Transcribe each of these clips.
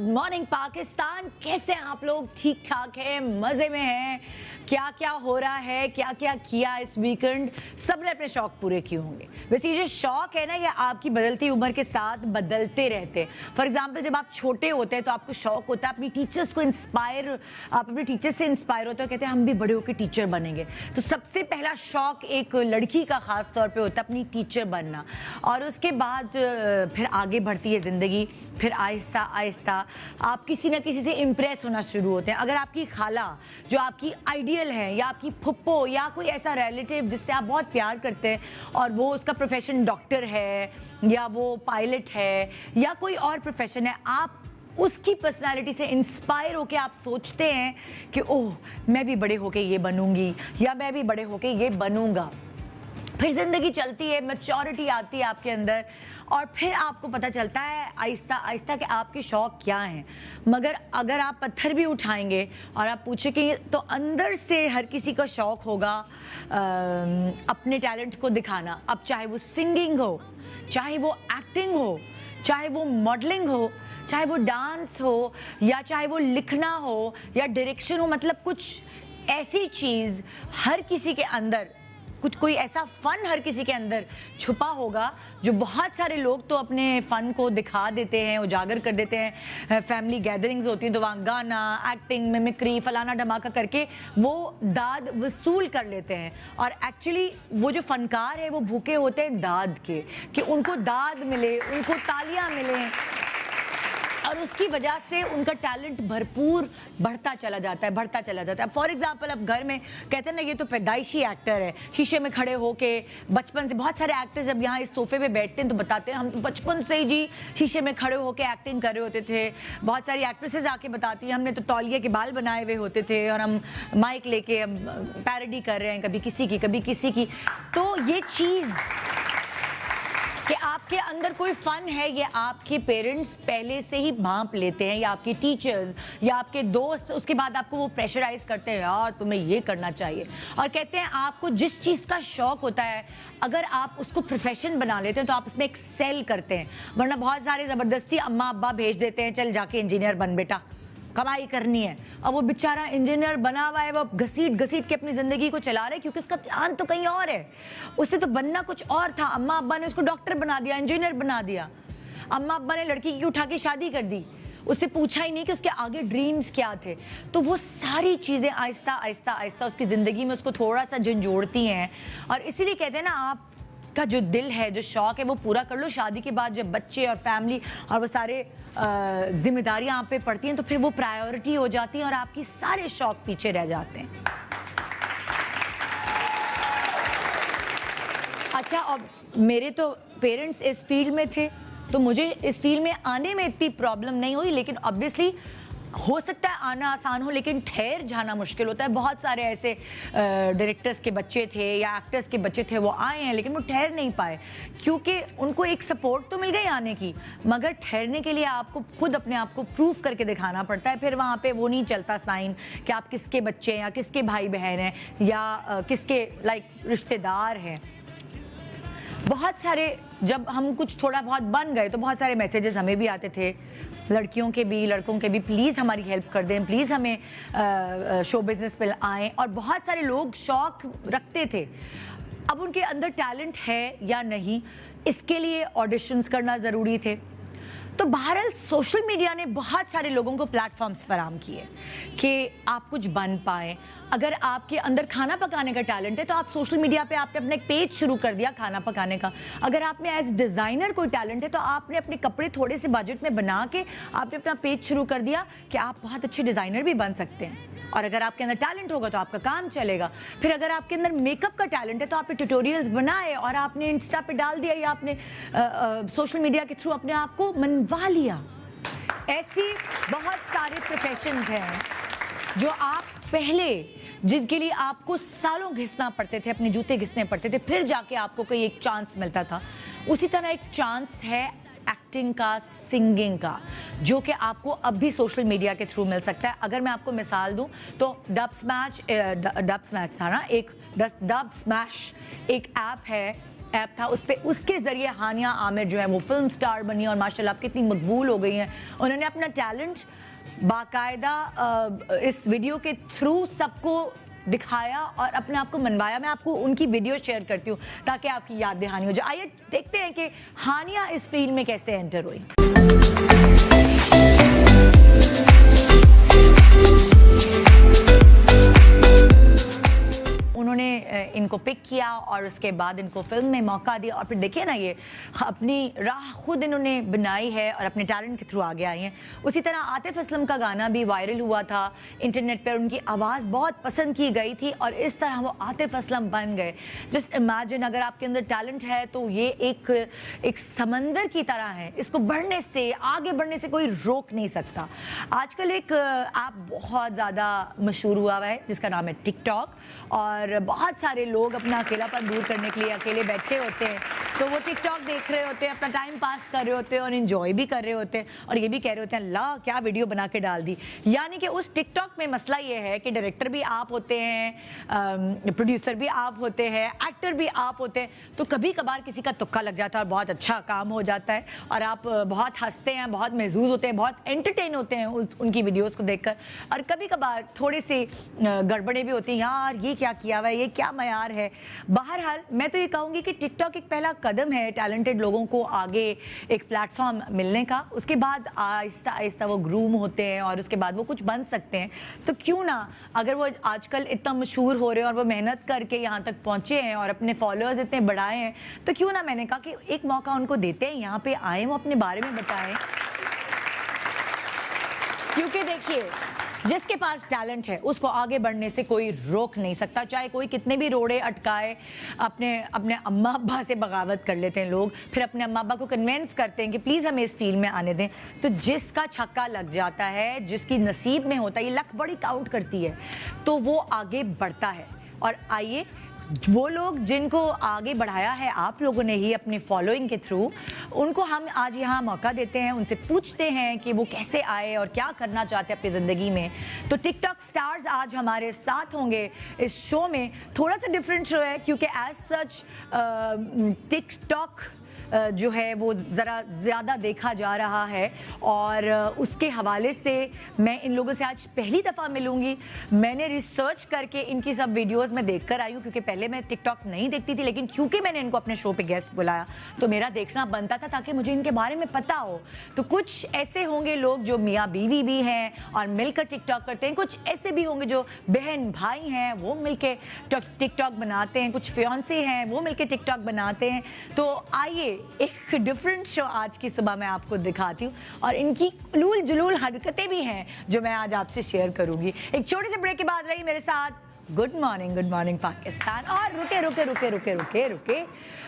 Morning Pakistan. कैसे हैं आप लोग? ठीक ठाक है, मजे में हैं? क्या क्या हो रहा है, क्या क्या किया इस वीकेंड? सबने अपने शौक पूरे किए होंगे। वैसे ये जो शौक है ना, ये आपकी बदलती उम्र के साथ बदलते रहते हैं। फॉर एग्जाम्पल, जब आप छोटे होते हैं तो आपको शौक होता है अपनी टीचर्स को इंस्पायर, आप अपने टीचर से इंस्पायर होते हो, कहते हैं हम भी बड़े होकर टीचर बनेंगे। तो सबसे पहला शौक एक लड़की का खास तौर पे होता है अपनी टीचर बनना, और उसके बाद फिर आगे बढ़ती है जिंदगी। फिर आहिस्ता आहिस्ता आप किसी ना किसी से इम्प्रेस होना शुरू होते हैं। अगर आपकी खाला जो आपकी आइडियल है, या आपकी फुप्पो, या कोई ऐसा रिलेटिव जिससे आप बहुत प्यार करते हैं और वो उसका प्रोफेशन डॉक्टर है, या वो पायलट है, या कोई और प्रोफेशन है, आप उसकी पर्सनालिटी से इंस्पायर होके आप सोचते हैं कि ओह मैं भी बड़े होके ये बनूंगी, या मैं भी बड़े होके ये बनूंगा। फिर जिंदगी चलती है, मैच्योरिटी आती है आपके अंदर, और फिर आपको पता चलता है आहिस्ता आहिस्ता कि आपके शौक क्या हैं। मगर अगर आप पत्थर भी उठाएंगे और आप पूछेंगे, तो अंदर से हर किसी का शौक होगा अपने टैलेंट को दिखाना। अब चाहे वो सिंगिंग हो, चाहे वो एक्टिंग हो, चाहे वो मॉडलिंग हो, चाहे वो डांस हो, या चाहे वो लिखना हो, या डायरेक्शन हो। मतलब कुछ ऐसी चीज हर किसी के अंदर, कुछ कोई ऐसा फन हर किसी के अंदर छुपा होगा, जो बहुत सारे लोग तो अपने फन को दिखा देते हैं, उजागर कर देते हैं। फैमिली गैदरिंग्स होती हैं तो वहाँ गाना, एक्टिंग, मिमिक्री, फलाना धमाका करके वो दाद वसूल कर लेते हैं। और एक्चुअली वो जो फनकार है वो भूखे होते हैं दाद के, कि उनको दाद मिले, उनको तालियां मिले, और उसकी वजह से उनका टैलेंट भरपूर बढ़ता चला जाता है, बढ़ता चला जाता है। फॉर एग्जाम्पल, अब घर में कहते हैं ना ये तो पैदाइशी एक्टर है, शीशे में खड़े होके बचपन से। बहुत सारे एक्टर्स जब यहाँ इस सोफे पे बैठते हैं तो बताते हैं हम तो बचपन से ही जी शीशे में खड़े होके एक्टिंग कर रहे होते थे। बहुत सारी एक्ट्रेसेस आके बताती हैं हमने तो तौलिए के बाल बनाए हुए होते थे, और हम माइक लेके हम पैरोडी कर रहे हैं, कभी किसी की कभी किसी की। तो ये चीज़ कि आपके अंदर कोई फन है, ये आपके पेरेंट्स पहले से ही भांप लेते हैं, या आपके टीचर्स, या आपके दोस्त। उसके बाद आपको वो प्रेशराइज करते हैं, यार तुम्हें ये करना चाहिए, और कहते हैं आपको जिस चीज़ का शौक होता है अगर आप उसको प्रोफेशन बना लेते हैं तो आप उसमें एक्सेल करते हैं। वरना बहुत सारे ज़बरदस्ती अम्मा अब्बा भेज देते हैं, चल जाके इंजीनियर बन बेटा, कमाई करनी है। और वो बेचारा इंजीनियर बना हुआ है, वो घसीट घसीट के अपनी जिंदगी को चला रहा है, क्योंकि उसका ध्यान तो कहीं और है। उससे तो बनना कुछ और था, अम्मा अब्बा ने उसको डॉक्टर बना दिया, इंजीनियर बना दिया। अम्मा अब्बा ने लड़की की उठा के शादी कर दी, उससे पूछा ही नहीं कि उसके आगे ड्रीम्स क्या थे। तो वो सारी चीज़ें आहिस्ता आहिस्ता आहिस्ता उसकी ज़िंदगी में उसको थोड़ा सा झंझोड़ती हैं। और इसीलिए कहते हैं ना, आप का जो दिल है, जो शौक है, वो पूरा कर लो। शादी के बाद जब बच्चे और फैमिली और वो सारे जिम्मेदारियां आप पे पड़ती हैं, तो फिर वो प्रायोरिटी हो जाती है और आपकी सारे शौक पीछे रह जाते हैं। अच्छा, अब मेरे तो पेरेंट्स इस फील्ड में थे, तो मुझे इस फील्ड में आने में इतनी प्रॉब्लम नहीं हुई। लेकिन ऑब्वियसली हो सकता है आना आसान हो, लेकिन ठहर जाना मुश्किल होता है। बहुत सारे ऐसे डायरेक्टर्स के बच्चे थे या एक्टर्स के बच्चे थे, वो आए हैं लेकिन वो ठहर नहीं पाए, क्योंकि उनको एक सपोर्ट तो मिल गई आने की, मगर ठहरने के लिए आपको खुद अपने आप को प्रूफ करके दिखाना पड़ता है। फिर वहाँ पे वो नहीं चलता साइन कि आप किसके बच्चे हैं, या किसके भाई बहन हैं, या किसके रिश्तेदार हैं। बहुत सारे, जब हम कुछ थोड़ा बहुत बन गए तो बहुत सारे मैसेजेस हमें भी आते थे, लड़कियों के भी लड़कों के भी, प्लीज़ हमारी हेल्प कर दें, प्लीज़ हमें शो बिजनेस पे आएँ। और बहुत सारे लोग शौक रखते थे, अब उनके अंदर टैलेंट है या नहीं, इसके लिए ऑडिशंस करना ज़रूरी थे। तो बहरहाल सोशल मीडिया ने बहुत सारे लोगों को प्लेटफॉर्म्स फराहम किए कि आप कुछ बन पाएँ। अगर आपके अंदर खाना पकाने का टैलेंट है तो आप सोशल मीडिया पे आपने अपना एक पेज शुरू कर दिया खाना पकाने का। अगर आप में एज डिज़ाइनर कोई टैलेंट है तो आपने अपने कपड़े थोड़े से बजट में बना के आपने अपना पेज शुरू कर दिया कि आप बहुत अच्छे डिज़ाइनर भी बन सकते हैं। और अगर आपके अंदर टैलेंट होगा तो आपका काम चलेगा। फिर अगर आपके अंदर मेकअप का टैलेंट है तो आपने ट्यूटोरियल्स बनाए और आपने इंस्टा पे डाल दिया, या आपने सोशल मीडिया के थ्रू अपने आप को मनवा लिया। ऐसी बहुत सारे प्रोफेशंस हैं जो आप पहले, जिनके लिए आपको सालों घिसना पड़ते थे, अपने जूते घिसने पड़ते थे, फिर जाके आपको कोई एक चांस मिलता था। उसी तरह एक चांस है एक्टिंग का, सिंगिंग का, जो कि आपको अब भी सोशल मीडिया के थ्रू मिल सकता है। अगर मैं आपको मिसाल दूं तो डब स्मैश था ना, एक डब स्मैश एक ऐप है ऐप था, उस पर उसके ज़रिए हानिया आमिर जो है वो फिल्म स्टार बनी और माशाल्लाह आप कितनी मकबूल हो गई हैं। उन्होंने अपना टैलेंट बाकायदा इस वीडियो के थ्रू सबको दिखाया और अपने आप को मनवाया। मैं आपको उनकी वीडियो शेयर करती हूँ ताकि आपकी याद दहानी हो जाए। आइए देखते हैं कि हानिया इस फील्ड में कैसे एंटर हुई। उन्होंने इनको पिक किया और उसके बाद इनको फिल्म में मौका दिया और फिर देखिए ना, ये अपनी राह खुद इन्होंने बनाई है और अपने टैलेंट के थ्रू आगे आई हैं। उसी तरह आतिफ असलम का गाना भी वायरल हुआ था इंटरनेट पर, उनकी आवाज़ बहुत पसंद की गई थी और इस तरह वो आतिफ असलम बन गए। जस्ट इमेजिन, अगर आपके अंदर टैलेंट है तो ये एक समंदर की तरह है, इसको बढ़ने से, आगे बढ़ने से कोई रोक नहीं सकता। आजकल एक ऐप बहुत ज़्यादा मशहूर हुआ है जिसका नाम है टिकटॉक, और बहुत सारे लोग अपना अकेलापन दूर करने के लिए अकेले बैठे होते हैं तो वो टिकटॉक देख रहे होते हैं, अपना टाइम पास कर रहे होते हैं और इन्जॉय भी कर रहे होते हैं और ये भी कह रहे होते हैं अल्लाह क्या वीडियो बना के डाल दी। यानी कि उस टिकटॉक में मसला ये है कि डायरेक्टर भी आप होते हैं, प्रोड्यूसर भी आप होते हैं, एक्टर भी आप होते हैं, तो कभी कभार किसी का तुक्का लग जाता है और बहुत अच्छा काम हो जाता है और आप बहुत हंसते हैं, बहुत महसूस होते हैं, बहुत एंटरटेन होते हैं उनकी वीडियोज़ को देखकर। और कभी कभार थोड़ी सी गड़बड़ें भी होती हैं, यार ये क्या किया हुआ है, ये क्या मयार है। बहरहाल मैं तो ये कहूँगी कि टिकटॉक एक पहला कदम है टैलेंटेड लोगों को आगे एक प्लेटफॉर्म मिलने का। उसके बाद आहिस्ता आहिस्ता वो ग्रूम होते हैं और उसके बाद वो कुछ बन सकते हैं। तो क्यों ना, अगर वो आजकल इतना मशहूर हो रहे हैं और वो मेहनत करके यहाँ तक पहुँचे हैं और अपने फॉलोअर्स इतने बढ़ाए हैं, तो क्यों ना, मैंने कहा कि एक मौका उनको देते हैं, यहाँ पे आए, वो अपने बारे में बताएं। क्योंकि देखिए, जिसके पास टैलेंट है उसको आगे बढ़ने से कोई रोक नहीं सकता, चाहे कोई कितने भी रोड़े अटकाए। अपने अम्मा अब्बा से बगावत कर लेते हैं लोग, फिर अपने अम्मा अब्बा को कन्विंस करते हैं कि प्लीज़ हमें इस फील्ड में आने दें। तो जिसका छक्का लग जाता है, जिसकी नसीब में होता है, ये लक बड़ी काउंट करती है, तो वो आगे बढ़ता है। और आइए, वो लोग जिनको आगे बढ़ाया है आप लोगों ने ही अपने फॉलोइंग के थ्रू, उनको हम आज यहाँ मौका देते हैं, उनसे पूछते हैं कि वो कैसे आए और क्या करना चाहते हैं अपनी ज़िंदगी में। तो टिकटॉक स्टार्स आज हमारे साथ होंगे इस शो में। थोड़ा सा डिफरेंट शो है क्योंकि एज सच टिकटॉक जो है वो ज़रा ज़्यादा देखा जा रहा है और उसके हवाले से मैं इन लोगों से आज पहली दफ़ा मिलूँगी। मैंने रिसर्च करके इनकी सब वीडियोस में देख कर आई हूँ क्योंकि पहले मैं टिकटॉक नहीं देखती थी, लेकिन क्योंकि मैंने इनको अपने शो पे गेस्ट बुलाया तो मेरा देखना बनता था ताकि मुझे इनके बारे में पता हो। तो कुछ ऐसे होंगे लोग जो मियाँ बीवी भी हैं और मिलकर टिकटॉक करते हैं, कुछ ऐसे भी होंगे जो बहन भाई हैं वो मिलकर टिकटॉक बनाते हैं, कुछ फियांसे हैं वो मिलकर टिकटॉक बनाते हैं। तो आइए एक डिफरेंट शो आज की सुबह मैं आपको दिखाती हूँ और इनकी उलूल जुलूल हरकतें भी हैं जो मैं आज आपसे शेयर करूंगी। एक छोटे से ब्रेक के बाद रही मेरे साथ गुड मॉर्निंग पाकिस्तान। और रुके रुके रुके रुके रुके रुके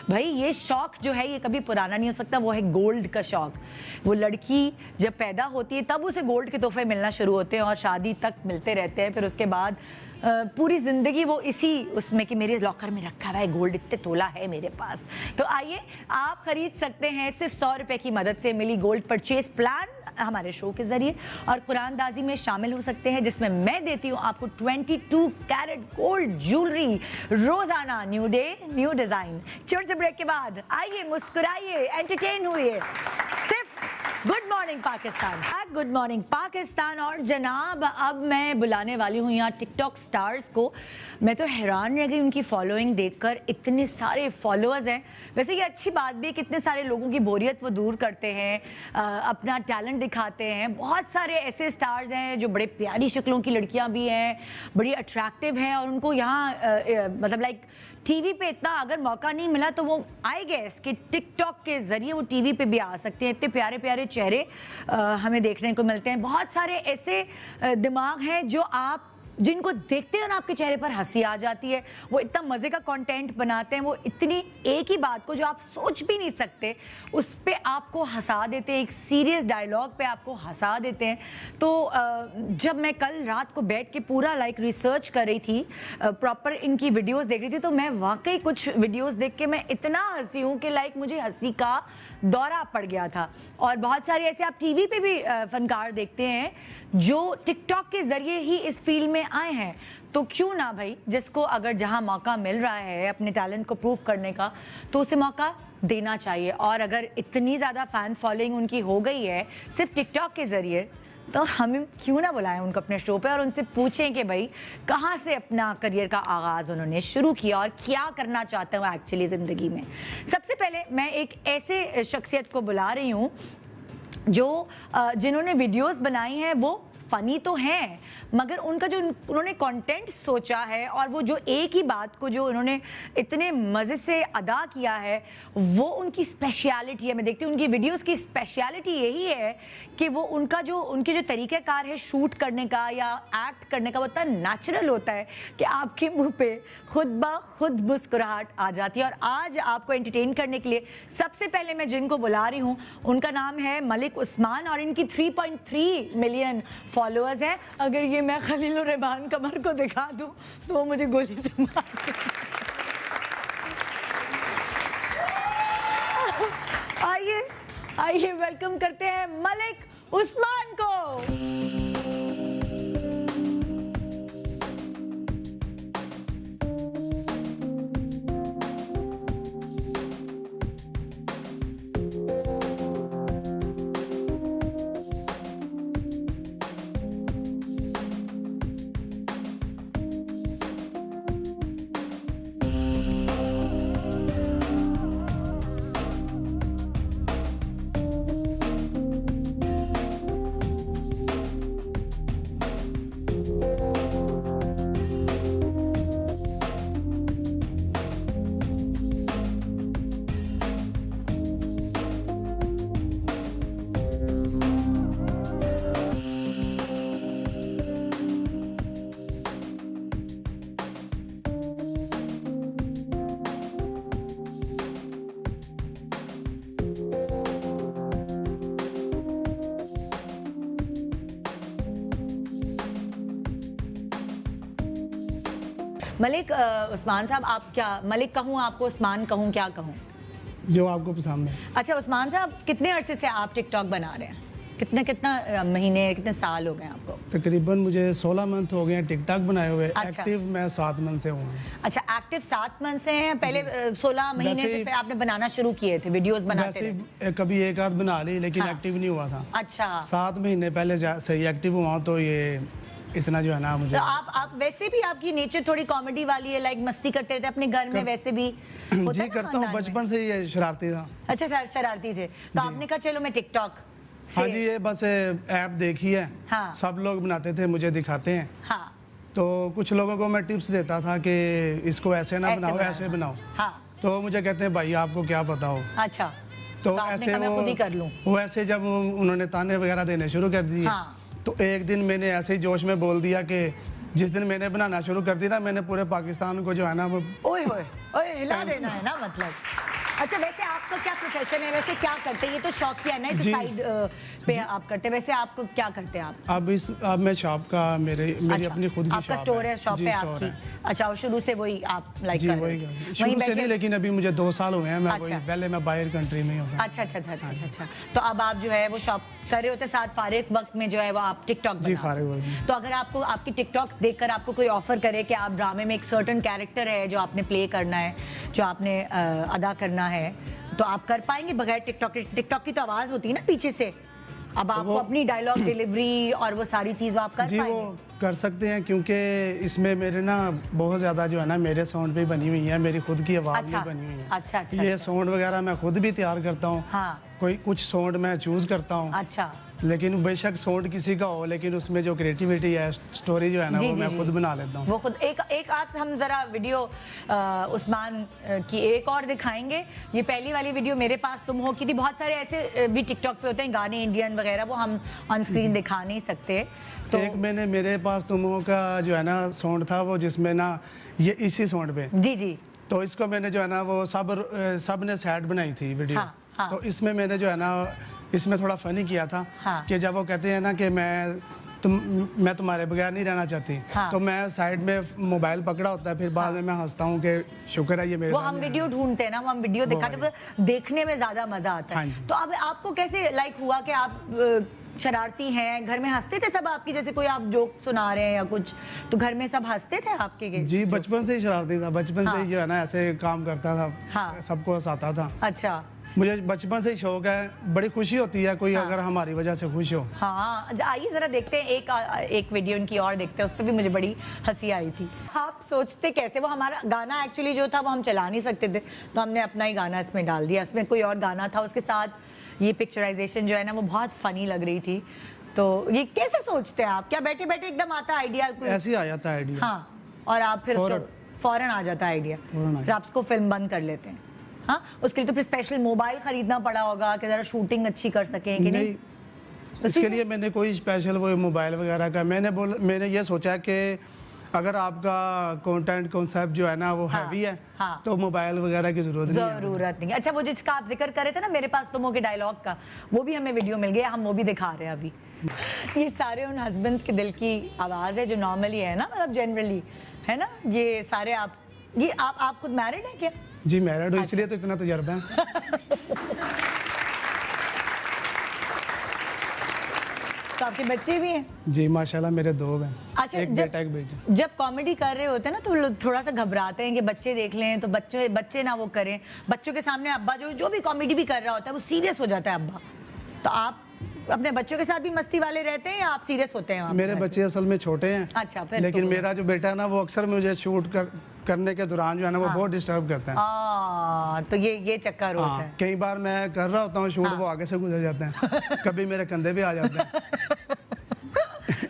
भाई, ये शौक जो है ये कभी पुराना नहीं हो सकता, वो है गोल्ड का शौक। वो लड़की जब पैदा होती है तब उसे गोल्ड के तोहफे मिलना शुरू होते हैं और शादी तक मिलते रहते हैं, फिर उसके बाद पूरी ज़िंदगी वो इसी उसमें कि मेरे लॉकर में रखा हुआ है गोल्ड, इतने तोला है मेरे पास। तो आइए, आप खरीद सकते हैं सिर्फ 100 रुपए की मदद से मिली गोल्ड परचेज प्लान हमारे शो के जरिए और कुरानदाजी में शामिल हो सकते हैं, जिसमें मैं देती हूँ आपको 22 कैरेट गोल्ड ज्वेलरी रोजाना। New day new design. छोटे से ब्रेक के बाद आइए, मुस्कुराइए, एंटरटेन हुए। सिर्फ good morning Pakistan, good morning Pakistan. और जनाब, अब मैं बुलाने वाली हूँ यहाँ टिकटॉक स्टार्स को। मैं तो हैरान रह गई उनकी फॉलोइंग देखकर, इतने सारे फॉलोअर्स हैं। वैसे ये अच्छी बात भी है, कितने सारे लोगों की बोरियत वो दूर करते हैं, अपना टैलेंट दिखाते हैं। बहुत सारे ऐसे स्टार्स हैं जो बड़े प्यारी शक्लों की लड़कियाँ भी हैं, बड़ी अट्रैक्टिव हैं और उनको यहाँ मतलब लाइक टीवी पे इतना अगर मौका नहीं मिला तो वो आई गेस कि टिकटॉक के ज़रिए वो टीवी पे भी आ सकते हैं। इतने प्यारे प्यारे चेहरे हमें देखने को मिलते हैं। बहुत सारे ऐसे दिमाग हैं जो आप जिनको देखते हैं ना आपके चेहरे पर हंसी आ जाती है। वो इतना मज़े का कंटेंट बनाते हैं, वो इतनी एक ही बात को जो आप सोच भी नहीं सकते उस पे आपको हंसा देते हैं, एक सीरियस डायलॉग पे आपको हंसा देते हैं। तो जब मैं कल रात को बैठ के पूरा लाइक रिसर्च कर रही थी, प्रॉपर इनकी वीडियोस देख रही थी, तो मैं वाकई कुछ वीडियोस देख के मैं इतना हंसी हूँ कि लाइक मुझे हंसी का दौरा पड़ गया था। और बहुत सारे ऐसे आप टीवी पे भी फनकार देखते हैं जो टिकटॉक के ज़रिए ही इस फील्ड में आए हैं तो क्यों ना भाई, जिसको अगर जहां मौका मिल रहा है अपने टैलेंट को प्रूव करने का तो उसे मौका देना चाहिए। और अगर इतनी ज़्यादा फ़ैन फॉलोइंग उनकी हो गई है सिर्फ टिकटॉक के ज़रिए, तो हम क्यों ना बुलाएं उनको अपने शो पे और उनसे पूछें कि भाई कहाँ से अपना करियर का आगाज़ उन्होंने शुरू किया और क्या करना चाहते हैं एक्चुअली ज़िंदगी में। सबसे पहले मैं एक ऐसे शख्सियत को बुला रही हूँ जो जिन्होंने वीडियोस बनाई हैं वो फ़नी तो हैं, मगर उनका जो उन्होंने कंटेंट सोचा है और वो जो एक ही बात को जो उन्होंने इतने मज़े से अदा किया है वो उनकी स्पेशलिटी है। मैं देखती हूँ उनकी वीडियोस की स्पेशलिटी यही है कि वो उनके जो तरीक़ाकार है शूट करने का या एक्ट करने का वो इतना नेचुरल होता है कि आपके मुंह पे खुद ब खुद मुस्कुराहट आ जाती है। और आज आपको एंटरटेन करने के लिए सबसे पहले मैं जिनको बुला रही हूँ उनका नाम है मलिक उस्मान और इनकी 3.3 मिलियन फॉलोअर्स हैं। अगर ये मैं खलीलुर रहमान कमर को दिखा दूं तो वो मुझे गोली से मार आइए आइए वेलकम करते हैं मलिक उस्मान को। मलिक उस्मान साहब, आप क्या मलिक कहूँ आपको, उस्मान कहूँ, क्या कहूँ? जो आपको पसंद है। अच्छा उस्मान साहब, कितने अरसे से आप टिकटॉक बना रहे हैं? कितना महीने कितने साल हो गए आपको? तकरीबन मुझे 16 मंथ हो गए हैं टिकटॉक बनाए हुए। अच्छा। एक्टिव मैं 7 मंथ से हूँ। अच्छा, एक्टिव 7 मंथ से हैं। पहले 16 महीने से आपने बनाना शुरू किए थे, वीडियोस बनाते थे? कभी एक आध बना ली लेकिन एक्टिव नहीं हुआ था। अच्छा, 7 महीने पहले सही एक्टिव हुआ तो ये इतना जो है ना मुझे। तो आप वैसे भी आपकी नेचर थोड़ी कॉमेडी वाली है, लाइक मस्ती करते रहते अपने घर में वैसे भी? जी करता हूँ, बचपन से ये शरारती था। अच्छा, शरारती थे तो आपने कहा चलो मैं टिकटॉक। हाँ जी, ये बस ऐप देखी है। हाँ। सब लोग बनाते थे, मुझे दिखाते हैं। हाँ। तो कुछ लोगों को मैं टिप्स देता था कि इसको ऐसे ना बनाओ, ऐसे बनाओ। हाँ। तो मुझे कहते हैं भाई आपको क्या पता हो। अच्छा, तो ऐसे मैं खुद ही कर लूं। वो ऐसे जब उन्होंने ताने वगैरह देने शुरू कर दिए। हाँ। तो एक दिन मैंने ऐसे ही जोश में बोल दिया कि जिस दिन मैंने बनाना शुरू कर दिया ना, मैंने पूरे पाकिस्तान को जो है ना वो ओए हिला देना है ना मतलब। अच्छा, वैसे आपका क्या प्रोफेशन है, वैसे क्या करते हैं? ये तो शौक किया ना, तो साइड पे आप करते हैं। वैसे आपको क्या करते हैं आप? अब मैं शॉप का मेरी अपनी खुद की आपका स्टोर है, शॉप है आपकी? अच्छा, और शुरू से वही आप लाइक कर रहे हैं? शुरू से नहीं, लेकिन अभी मुझे 2 साल हुए हैं। मैं पहले मैं बाहर कंट्री में हूँ। अच्छा। तो अब आप जो है वो शॉप कर रहे होते, साथ फारिग वक्त में जो है वो आप टिकटॉक जी फारिग वक्त में। तो अगर आपको आपकी टिकटॉक देखकर आपको कोई ऑफर करे कि आप ड्रामे में एक सर्टेन कैरेक्टर है जो आपने प्ले करना है, जो आपने अदा करना है, तो आप कर पाएंगे बगैर टिकटॉक के? टिकटॉक की तो आवाज होती है ना पीछे से, अब आपको अपनी डायलॉग डिलीवरी और वो सारी चीज आप कर पाएंगे? वो कर सकते हैं, क्योंकि इसमें मेरे ना बहुत ज्यादा जो है ना मेरे साउंड पे बनी हुई है, मेरी खुद की आवाज में बनी हुई है। अच्छा। ये साउंड वगैरह मैं खुद भी तैयार करता हूँ। हाँ। कुछ साउंड मैं चूज करता हूँ। अच्छा। लेकिन बेशक साउंड किसी का हो, लेकिन उसमें जो क्रिएटिविटी है, स्टोरी जो है ना, वो मैं खुद बना लेता हूँ। वो खुद एक आध हम जरा वीडियो उस्मान की एक और दिखाएंगे। ये पहली वाली वीडियो मेरे पास तुम हो की थी। बहुत सारे ऐसे भी टिकटॉक पे होते हैं गाने इंडियन वगैरह, वो हम ऑन स्क्रीन दिखा नहीं सकते। तो एक मैंने मेरे पास तुम हो का जो है ना साउंड था, वो जिसमें ना ये इसी साउंड पे जी तो इसको मैंने जो है ना वो सब ने सैड बनाई थी वीडियो। हाँ। तो इसमें मैंने जो है ना इसमें थोड़ा फनी किया था। हाँ। कि जब वो कहते हैं ना कि मैं तुम्हारे बगैर नहीं रहना चाहती। हाँ। तो मैं साइड में मोबाइल पकड़ा होता है, फिर बाद में मैं हंसता हूँ कि शुक्र है ये मेरे। वो हम वीडियो ढूंढते हैं ना, वो हम वीडियो दिखाते हैं, देखने में ज्यादा मजा आता है। हाँ। तो अब आपको कैसे लाइक हुआ कि आप शरारती हैं, घर में हंसते थे सब आपकी, जैसे कोई आप जोक सुना रहे हैं या कुछ, तो घर में सब हंसते थे आपके? जी बचपन से ही शरारती था, बचपन से ही जो है ना ऐसे काम करता था, हाँ। सबको हंसाता था। अच्छा, मुझे बचपन से ही शौक है, बड़ी खुशी होती है कोई अगर हमारी वजह से खुश हो। हाँ, आइए जरा देखते हैं एक वीडियो इनकी और देखते हैं, उस पर भी मुझे बड़ी हंसी आई थी। आप सोचते कैसे, वो हमारा गाना एक्चुअली जो था वो हम चला नहीं सकते थे, तो हमने अपना ही गाना इसमें डाल दिया। इसमें कोई और गाना था, उसके साथ ये पिक्चराइजेशन जो है ना वो बहुत फनी लग रही थी। तो ये कैसे सोचते हैं आप, क्या बैठे बैठे एकदम आता आइडिया? ऐसे ही आ जाता है आइडिया। हाँ, और आप फिर फौरन आ जाता है आइडिया, फिर आप उसको फिल्म बंद कर लेते हैं। हाँ, उसके लिए तो फिर स्पेशल मोबाइल खरीदना पड़ा होगा कि जरा शूटिंग अच्छी कर सकें कि नहीं? इसके लिए मैंने कोई स्पेशल वो मोबाइल वगैरह का मैंने ये सोचा कि अगर आपका कंटेंट कॉन्सेप्ट जो है ना वो हैवी है, तो मोबाइल वगैरह की जरूरत नहीं। अच्छा, वो जिसका आप जिक्र कर रहे थे ना मेरे पास तुमों के डायलॉग का, वो भी हमें वीडियो मिल गया, हम वो भी दिखा रहे हैं अभी। ये सारे उन हस्बैंड्स के दिल की आवाज़ है जो नॉर्मली है ना, मतलब जनरली है ना, ये सारे आप खुद मैरिड है क्या? जी मैरिड हूँ, इसलिए तो इतना तजर्बा है। तो आपके बच्चे भी हैं? जी माशाल्लाह मेरे 2 हैं। अच्छा, एक बेटा एक बेटी। जब कॉमेडी कर रहे होते हैं ना तो लोग थोड़ा सा घबराते हैं कि बच्चे देख लें, तो बच्चे ना वो करें। बच्चों के सामने अब्बा जो भी कॉमेडी भी कर रहा होता है वो सीरियस हो जाता है अब्बा। तो आप अपने बच्चों के साथ भी मस्ती वाले रहते हैं या आप सीरियस होते हैं? मेरे बच्चे असल में छोटे हैं। अच्छा, फिर लेकिन मेरा जो बेटा है ना वो अक्सर मुझे शूट करने के दौरान जो है ना वो बहुत डिस्टर्ब करता है। तो ये चक्कर होता है। कई बार मैं कर रहा होता हूँ शूट, वो आगे से गुजर जाते हैं, कभी मेरे कंधे पे आ जाते हैं।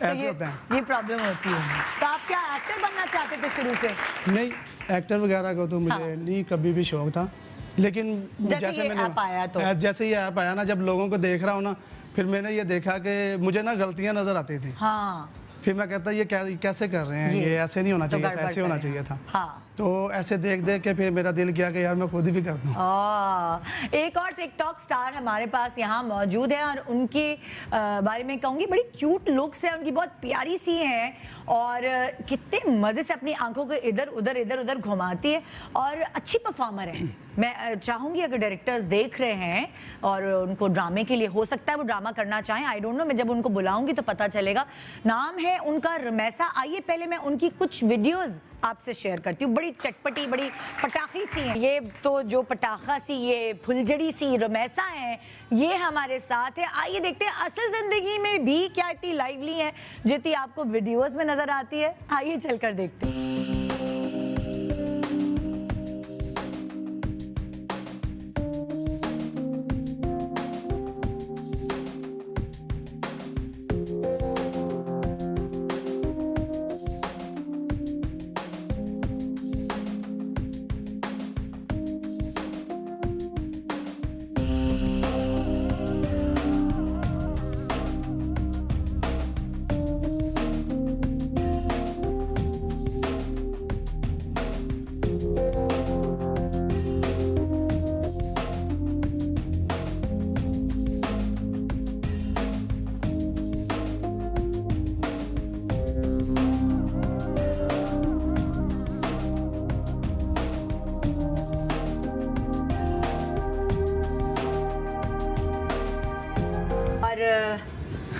ऐसे होता है, ये प्रॉब्लम होती है। तो आप क्या एक्टर बनना चाहते थे शुरू से? नहीं, एक्टर वगैरह का तो मुझे नहीं कभी भी शौक था, लेकिन जैसे मैंने जैसे ये ऐप आया ना, जब लोगों को देख रहा हूँ ना, फिर मैंने ये देखा कि मुझे ना गलतियां नजर आती थी। हाँ। फिर मैं कहता ये कैसे कर रहे हैं, ये ऐसे नहीं होना चाहिए था, ऐसे होना चाहिए था। हाँ। तो ऐसे देख देख के फिर मेरा दिल किया कि यार मैं खुद भी करता हूँ। एक और टिकटॉक स्टार हमारे पास यहाँ मौजूद है और उनके बारे में कहूँगी, बड़ी क्यूट लुक्स है उनकी, बहुत प्यारी सी हैं और कितने मज़े से अपनी आंखों को इधर उधर घुमाती है और अच्छी परफॉर्मर है। मैं चाहूँगी अगर डायरेक्टर्स देख रहे हैं और उनको ड्रामे के लिए, हो सकता है वो ड्रामा करना चाहें, आई डोंट नो, मैं जब उनको बुलाऊंगी तो पता चलेगा। नाम है उनका रमैसा। आइए पहले मैं उनकी कुछ वीडियोस आपसे शेयर करती हूँ। बड़ी चटपटी, बड़ी पटाखी सी हैं ये तो, जो पटाखा सी, ये फुलझड़ी सी रमैसा है, ये हमारे साथ है। आइए देखते हैं असल जिंदगी में भी क्या इतनी लाइवली है जितनी आपको वीडियोस में नजर आती है। आइए चलकर देखते हैं।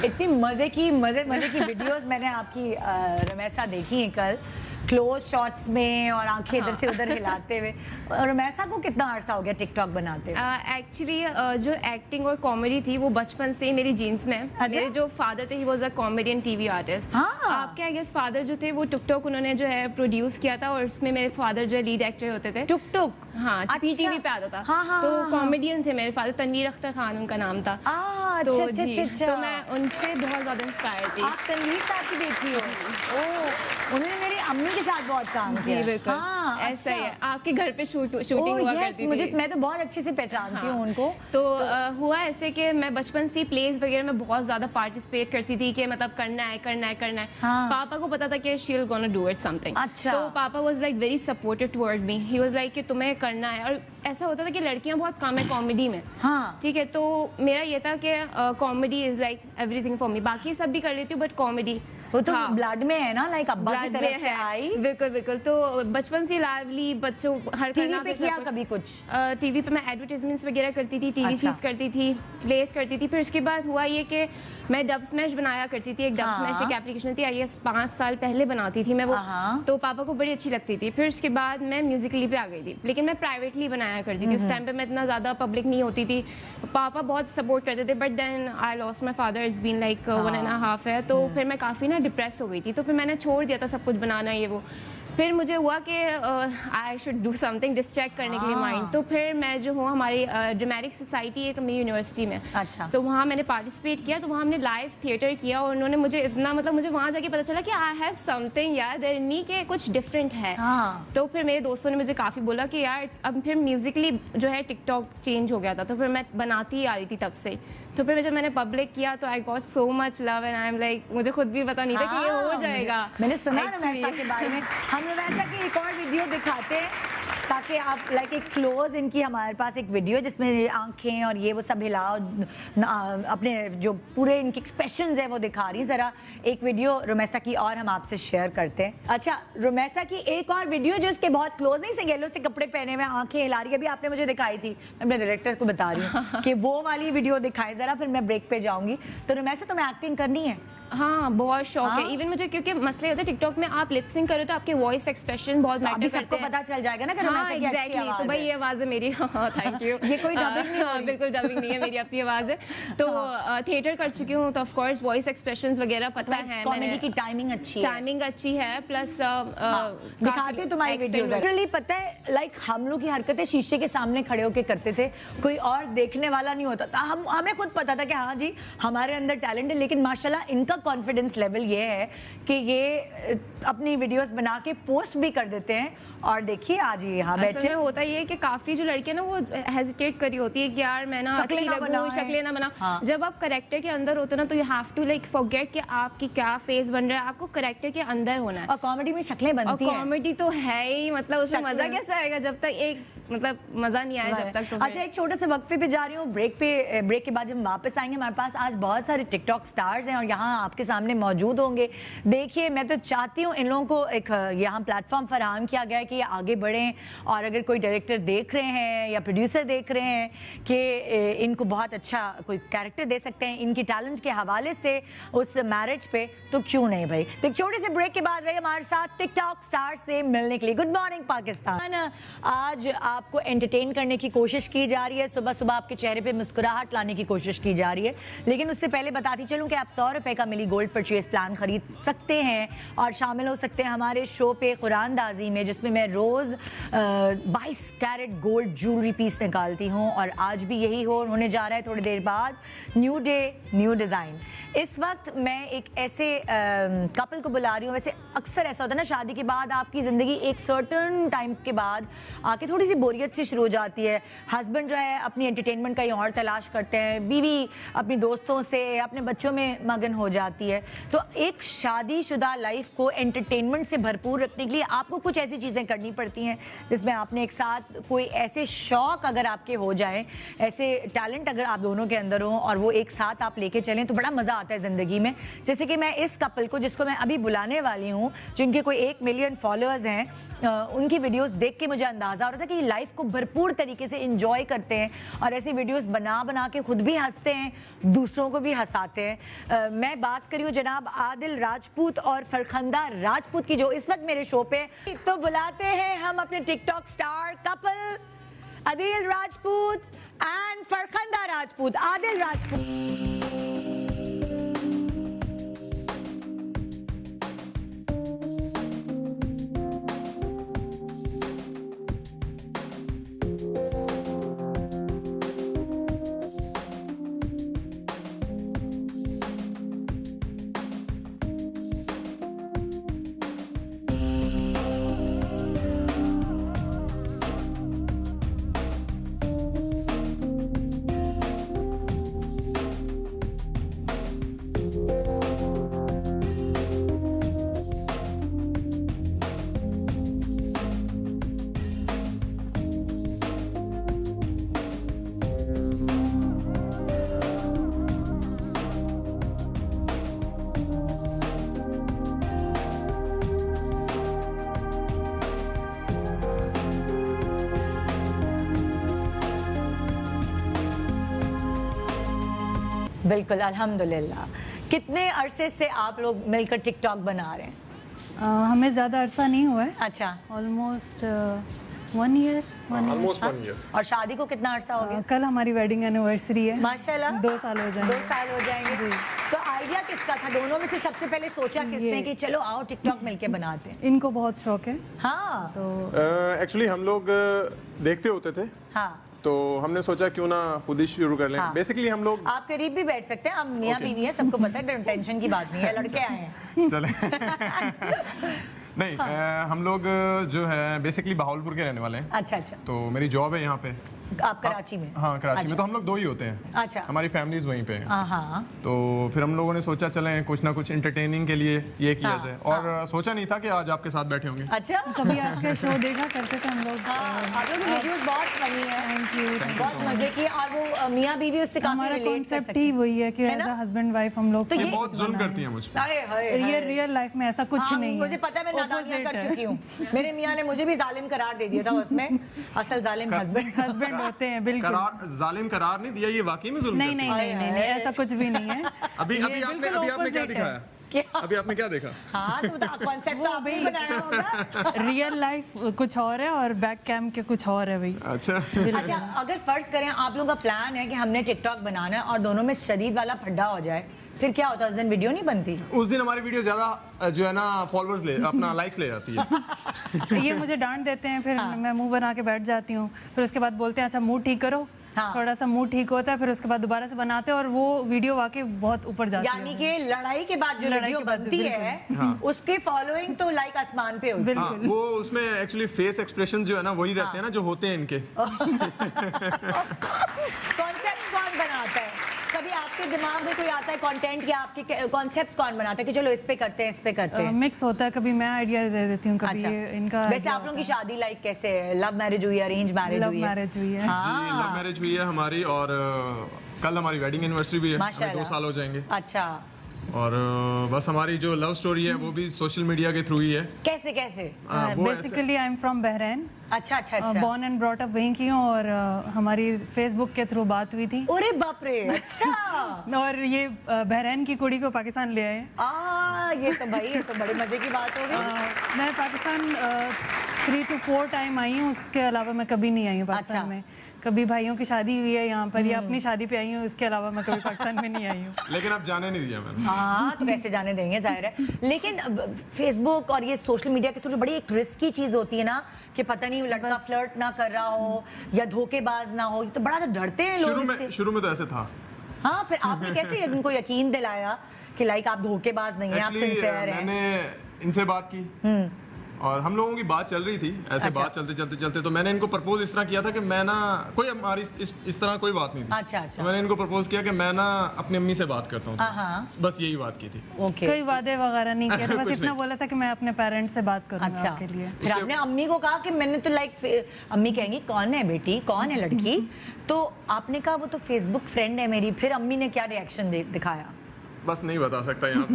इतनी मजे की वीडियोस मैंने आपकी रमैसा देखी है कल, क्लोज शॉट्स में और आंखें इधर से उधर हिलाते हुए। रमैसा को कितना अरसा हो गया टिकटॉक बनाते हुए? एक्चुअली जो एक्टिंग और कॉमेडी थी वो बचपन से ही मेरी जीन्स में है। मेरे जो फादर थे, he was a comedian TV artist. आपके आई गेस फादर जो थे वो टिकटॉक उन्होंने जो है प्रोड्यूस किया था और उसमें मेरे फादर जो है लीड एक्टर होते थे। टुक हाँ, पीटीवी पे आता था। तो कॉमेडियन थे मेरे फादर, तनवीर अख्तर खान उनका नाम था। तो मैं उनसे बहुत ज्यादा इंस्पायर थी। आप तनवीर साहब की बेटी हो? उन्होंने मेरी अम्मी के साथ बहुत काम किया। जी बिल्कुल, ऐसा ही है। आपके घर पे शूटिंग हुआ करती थी। मैं तो बहुत अच्छे से पहचानती हूँ उनको। तो हुआ ऐसे कि मैं बचपन से प्लेस वगैरह में बहुत ज्यादा पार्टिसिपेट करती थी कि मतलब करना है। पापा को पता था कि she is gonna do it something. अच्छा। तो पापा was like very supportive toward me. He was like कि तुम्हें करना है। और ऐसा होता था कि लड़कियां बहुत कम है कॉमेडी में। ठीक है, तो मेरा ये था कि comedy is like everything for me. बाकी सब भी कर लेती हूँ बट कॉमेडी वो तो ब्लड में है ना, लाइक अब्बा की तरफ से आई। बिल्कुल बिल्कुल। तो बचपन से लाइवली बच्चों हर टीवी पे किया कभी कुछ? टीवी पे मैं एडवर्टाइजमेंट्स वगैरह करती थी, टीवी सीरीज करती थी, प्लेस करती थी। फिर उसके बाद हुआ ये कि मैं डब स्मैश बनाया करती थी। एक डब स्मैश एक एप्लीकेशन थी, आई 5 साल पहले बनाती थी मैं वो, तो पापा को बड़ी अच्छी लगती थी। फिर उसके बाद मैं म्यूजिकली पे आ गई थी, लेकिन मैं प्राइवेटली बनाया करती थी। उस टाइम पे मैं इतना ज़्यादा पब्लिक नहीं होती थी। पापा बहुत सपोर्ट करते थे, but then I lost my father, it's been like 1.5 है। तो फिर मैं काफ़ी ना डिप्रेस हो गई थी, तो फिर मैंने छोड़ दिया था सब कुछ बनाना ये वो। फिर मुझे हुआ कि I should do something distract करने के लिए माइंड। तो फिर मैं जो हूँ हमारी ड्रामेटिक सोसाइटी एक मेरी यूनिवर्सिटी में, अच्छा, तो वहाँ मैंने पार्टिसिपेट किया। तो वहाँ हमने लाइव थिएटर किया और उन्होंने मुझे इतना मतलब मुझे वहाँ जाके पता चला कि आई हैव समथिंग यार देयर इन मी के कुछ डिफरेंट है। तो फिर मेरे दोस्तों ने मुझे काफ़ी बोला कि यार अब फिर म्यूजिकली जो है टिकटॉक चेंज हो गया था, तो फिर मैं बनाती ही आ रही थी तब से। तो फिर जब मैंने पब्लिक किया तो I got so much love and I am like मुझे खुद भी पता नहीं था कि ये हो जाएगा। मैंने सुना रमैसा के बारे में, हम रमैसा की एक और वीडियो दिखाते हैं ताकि आप लाइक एक क्लोज इनकी हमारे पास एक वीडियो जिसमें आंखें और ये वो सब हिलाओ अपने जो पूरे इनके एक्सप्रेशंस है वो दिखा रही। जरा एक वीडियो रमैसा की और हम आपसे शेयर करते हैं। अच्छा, रमैसा की एक और वीडियो जो इसके बहुत क्लोज नहीं से येलो से कपड़े पहने हुए आंखें हिला रही है, अभी आपने मुझे दिखाई थी, मैं अपने डायरेक्टर को बता रही हूँ कि वो वाली वीडियो दिखाएं जरा, फिर मैं ब्रेक पे जाऊंगी। तो रमैसा तुम्हें एक्टिंग करनी है? हाँ, बहुत शौक है। इवन मुझे क्योंकि मसले होते हैं टिकटॉक में, आप लिप सिंक करो तो आपके वॉइस एक्सप्रेशन बहुत मैटर करते हैं। सबको पता चल जाएगा ना कि हाँ, एग्जैक्टली। तो भाई ये आवाज़ है मेरी। Thank you. ये कोई डबिंग नहीं है? बिल्कुल डबिंग नहीं है, मेरी अपनी आवाज़ है। तो थिएटर कर चुकी हूँ तो ऑफ कोर्स वॉइस एक्सप्रेशंस वगैरह पता है। कॉमेडी की टाइमिंग अच्छी है, प्लस दिखाती हूँ तुम्हारी वीडियो। लिटरली पता है लाइक हम लोग की हरकतें शीशे के सामने खड़े होकर करते थे, कोई और देखने वाला नहीं होता था। हमें खुद पता था कि हाँ जी हमारे अंदर टैलेंट है, लेकिन माशाल्लाह इनका कॉन्फिडेंस लेवल ये है कि ये अपनी वीडियोस बना के पोस्ट भी कर देते हैं। और देखिए आज ये यहाँ बैठे होता ये है कि काफी जो लड़कियां ना वो हेजिटेट करी होती है कि यार मैं ना अच्छी लगूं, शक्लें ना बना। हाँ। जब आप कैरेक्टर के अंदर होते ना तो you have to like forget कि आपकी क्या फेस बन रहा है, आपको कैरेक्टर के अंदर होना है। और कॉमेडी में शक्लें बनती हैं। कॉमेडी तो है ही, मतलब उसमें मजा कैसे आएगा जब तक एक मतलब मजा नहीं आया जब तक। तो अच्छा, एक छोटे से वक्फे पे जा रही हूँ, ब्रेक के बाद हम वापस आएंगे। हमारे पास आज बहुत सारे टिकटॉक स्टार्स हैं और यहाँ आपके सामने मौजूद होंगे। देखिए मैं तो चाहती हूँ इन लोगों को एक यहाँ प्लेटफॉर्म फराहम किया गया है कि ये आगे बढ़ें, और अगर कोई डायरेक्टर देख रहे हैं या प्रोड्यूसर देख रहे हैं कि इनको बहुत अच्छा कोई कैरेक्टर दे सकते हैं इनकी टैलेंट के हवाले से उस मैरिज पे, तो क्यों नहीं भाई। तो एक छोटे से ब्रेक के बाद रहिए हमारे साथ टिकटॉक स्टार से मिलने के लिए। Good morning Pakistan. आज आपको एंटरटेन करने की कोशिश की जा रही है, सुबह सुबह आपके चेहरे पे मुस्कुराहट लाने की कोशिश की जा रही है, लेकिन उससे पहले बताती चलूं कि आप 100 रुपए का मिली गोल्ड परचेज प्लान खरीद सकते हैं और शामिल हो सकते हैं हमारे शो पे कुरानदाजी में, जिसमें मैं रोज 22 कैरेट गोल्ड ज्वेलरी पीस निकालती हूँ और आज भी यही होने जा रहा है थोड़ी देर बाद। New day new design. इस वक्त मैं एक ऐसे कपल को बुला रही हूँ। वैसे अक्सर ऐसा होता है ना, शादी के बाद आपकी ज़िंदगी एक सर्टन टाइम के बाद आके थोड़ी सी बोरियत से शुरू हो जाती है। हस्बैंड जो है अपनी एंटरटेनमेंट कहीं और तलाश करते हैं, बीवी अपनी दोस्तों से अपने बच्चों में मगन हो जाती है। तो एक शादीशुदा लाइफ को एंटरटेनमेंट से भरपूर रखने के लिए आपको कुछ ऐसी चीज़ें करनी पड़ती हैं जिसमें आपने एक साथ कोई ऐसे शौक अगर आपके हो जाए, ऐसे टैलेंट अगर आप दोनों के अंदर हों और वो एक साथ आप लेके चलें तो बड़ा मज़ा आता है ज़िंदगी में। जैसे कि मैं इस कपल को, जिसको मैं अभी बुलाने वाली हूँ, जिनके कोई 1 मिलियन फॉलोअर्स हैं, उनकी वीडियोस देख के मुझे अंदाज़ा हो रहा था कि ये लाइफ को भरपूर तरीके से इंजॉय करते हैं और ऐसी वीडियोस बना बना के खुद भी हंसते हैं, दूसरों को भी हंसाते हैं। मैं बात करी हूँ जनाब आदिल राजपूत और फरखंदा राजपूत की, जो इस वक्त मेरे शो पे। तो बुलाते हैं हम अपने TikTok star couple Adil Rajput and Farkhanda Rajput. Adil Rajput बिल्कुल, अल्हम्दुलिल्लाह। कितने अरसे से आप लोग मिलकर टिकटॉक बना रहे हैं? हमें ज़्यादा अरसा नहीं हुआ है। अच्छा, ऑलमोस्ट 1 ईयर। Almost 1 year. और शादी को कितना अरसा हो गया? कल हमारी वेडिंग एनिवर्सरी है। माशाल्लाह, 2 साल हो जाएंगे। 2 साल हो जाएंगे। तो आइडिया किसका था? दोनों में से सबसे पहले सोचा किसने कि चलो आओ टिकटॉक मिलके बनाते हैं? इनको बहुत शौक है। हाँ, तो एक्चुअली हम लोग देखते होते थे, हाँ, तो हमने सोचा क्यों ना खुद ही शुरू कर लें। हाँ। बेसिकली हम लोग आप करीब भी बैठ सकते हैं, हम मियाँ बीवी हैं, सबको पता है, टेंशन की बात नहीं है, लड़के आए हैं। चले नहीं, हम लोग जो है बेसिकली बहावलपुर के रहने वाले हैं। अच्छा अच्छा, तो मेरी जॉब है यहाँ पे। आप कराची में? हाँ, कराची अच्छा। में। तो हम लोग 2 ही होते हैं। अच्छा, हमारी फैमिलीज वहीं पे हैं। हाँ, तो फिर हम लोगों ने सोचा चलें कुछ ना कुछ इंटरटेनिंग के लिए ये किया हाँ, जाए, और सोचा नहीं था कि आज आपके साथ बैठे होंगे। अच्छा। कभी आपके शो देखा करते थे हम लोग। हाँ, आप लोग की वीडियोस बहुत फनी है। Thank you. बहुत मजे की, और वो मियाँ बीवी उससे काफी हमारा रिलेट कर कॉन्सेप्ट सकते ही हैं। वही है कि है एज ना? अ हस्बैंड वाइफ हम लोग तो ये ये बहुत जुल्म करती हैं मुझ पे। हाय, हाय, हाय। ये रियल लाइफ में ऐसा कुछ हाँ, नहीं है। मुझे पता है, मैं नादानियां Opposite कर है। चुकी हूँ। मेरे मियाँ ने मुझे भी जालिम करार दे दिया था उसमें, असल जालिम हस्बैंड। हस्बैंड होते हैं बिल्कुल। जालिम करार नहीं दिया, ये वाकई में जुल्म नहीं करती नहीं नहीं नहीं नहीं, ऐसा कुछ भी नहीं है। अभी ये अभी आपने बिल्कुल क्या opposite है। दिखाया? क्या? अभी आपने क्या देखा? हाँ, तो कॉन्सेप्ट तो आपने ही बनाया होगा। रियल लाइफ कुछ और है और बैक कैम के कुछ और है भाई। अच्छा। अच्छा, अगर फर्ज करें आप लोगों का प्लान है कि हमने टिकटॉक बनाना है और दोनों में शदीद वाला फड्डा हो जाए, फिर क्या होता है? उस दिन वीडियो नहीं बनती? उस दिन हमारी वीडियो ज्यादा जो है ना फॉलोअर्स ले अपना लाइक्स ले जाती है। ये मुझे डांट देते हैं, फिर मैं मुंह बना के बैठ जाती हूँ, फिर उसके बाद बोलते हैं अच्छा मूड ठीक करो। हाँ। थोड़ा सा मूड ठीक होता है, फिर उसके बाद दोबारा से बनाते हैं और वो वीडियो वाकई बहुत ऊपर जाती है। यानी कि लड़ाई के बाद जो लड़ाई वीडियो के बाद जो बनती बिल्कुल। है, हाँ। उसके फॉलोइंग तो लाइक आसमान पे होती है। हाँ, वो उसमें एक्चुअली फेस एक्सप्रेशन जो है ना वही रहते हैं ना जो होते हैं इनके। कॉन्सेप्ट कौन बनाता है? कभी आपके दिमाग में कोई आता है कंटेंट, या आपके कॉन्सेप्ट्स कौन बनाता है कि चलो इस पे करते हैं, इस पे करते हैं? मिक्स होता है, कभी मैं आइडिया दे देती हूँ, कभी अच्छा। ये इनका। वैसे आप लोगों की शादी लाइक कैसे है? लव मैरिज हुई है, अरेंज मैरिज लव हुई है? मैरिज हुई है। जी, लव मैरिज हुई है हमारी, और कल हमारी वेडिंग एनिवर्सरी भी है। हमें 2 माशाल्लाह। साल हो जाएंगे। अच्छा, और बस हमारी जो लव स्टोरी है वो भी सोशल मीडिया के थ्रू ही है। कैसे कैसे? वो ऐसे- basically I am from Bahrain, अच्छा अच्छा अच्छा। बॉर्न एंड ब्रॉट अप वहीं की हूँ, और हमारी फेसबुक के थ्रू बात हुई थी, अरे बाप रे, अच्छा। और ये बहरीन की कुड़ी को पाकिस्तान ले आए। ये तो भाई, ये तो बड़े मजे की बात हो गई। मैं पाकिस्तान 3 to 4 टाइम आई हूँ, उसके अलावा मैं कभी नहीं आई हूँ पाकिस्तान अच्छा। में। कभी भाइयों की शादी हुई है यहाँ पर, या अपनी शादी पे आई हूँ, इसके अलावा मैं कभी पाकिस्तान में नहीं आई हूँ। लेकिन अब जाने नहीं दिया मैंने। हाँ, तो कैसे जाने देंगे, जाहिर है। लेकिन फेसबुक और ये सोशल मीडिया के थ्रू बड़ी एक रिस्की चीज होती है ना, कि पता नहीं वो लड़का फ्लर्ट ना कर रहा हो या धोखेबाज ना हो, तो बड़ा तो डरते हैं लोग इससे। शुरू में तो ऐसे था। हाँ, फिर आपने कैसे उनको यकीन दिलाया कि लाइक आप धोखेबाज नहीं हैं, आप एक्चुअली सिंसियर हैं? मैंने इनसे बात की, और हम लोगों की बात चल रही थी ऐसे। अच्छा। बात चलते तो मैंने इनको प्रपोज इस तरह किया था कि मैं ना, कोई हमारी इस तरह कोई बात नहीं थी। अच्छा अच्छा। तो मैंने इनको प्रपोज किया कि मैं ना अपनी अम्मी से बात करता हूँ। हाँ। बस यही बात की थी। ओके। कोई वादे वगैरह नहीं किया था, बस कुछ इतना नहीं। बोला था कि मैं अपने पेरेंट्स से बात करूंगा अच्छा, आपके लिए। फिर आपने अम्मी को कहा कि मैंने तो लाइक, अम्मी कहेंगी कौन है बेटी, कौन है लड़की? तो आपने कहा वो तो फेसबुक फ्रेंड है मेरी। फिर अम्मी ने क्या रिएक्शन दिखाया? बस नहीं बता सकता यहाँ पे।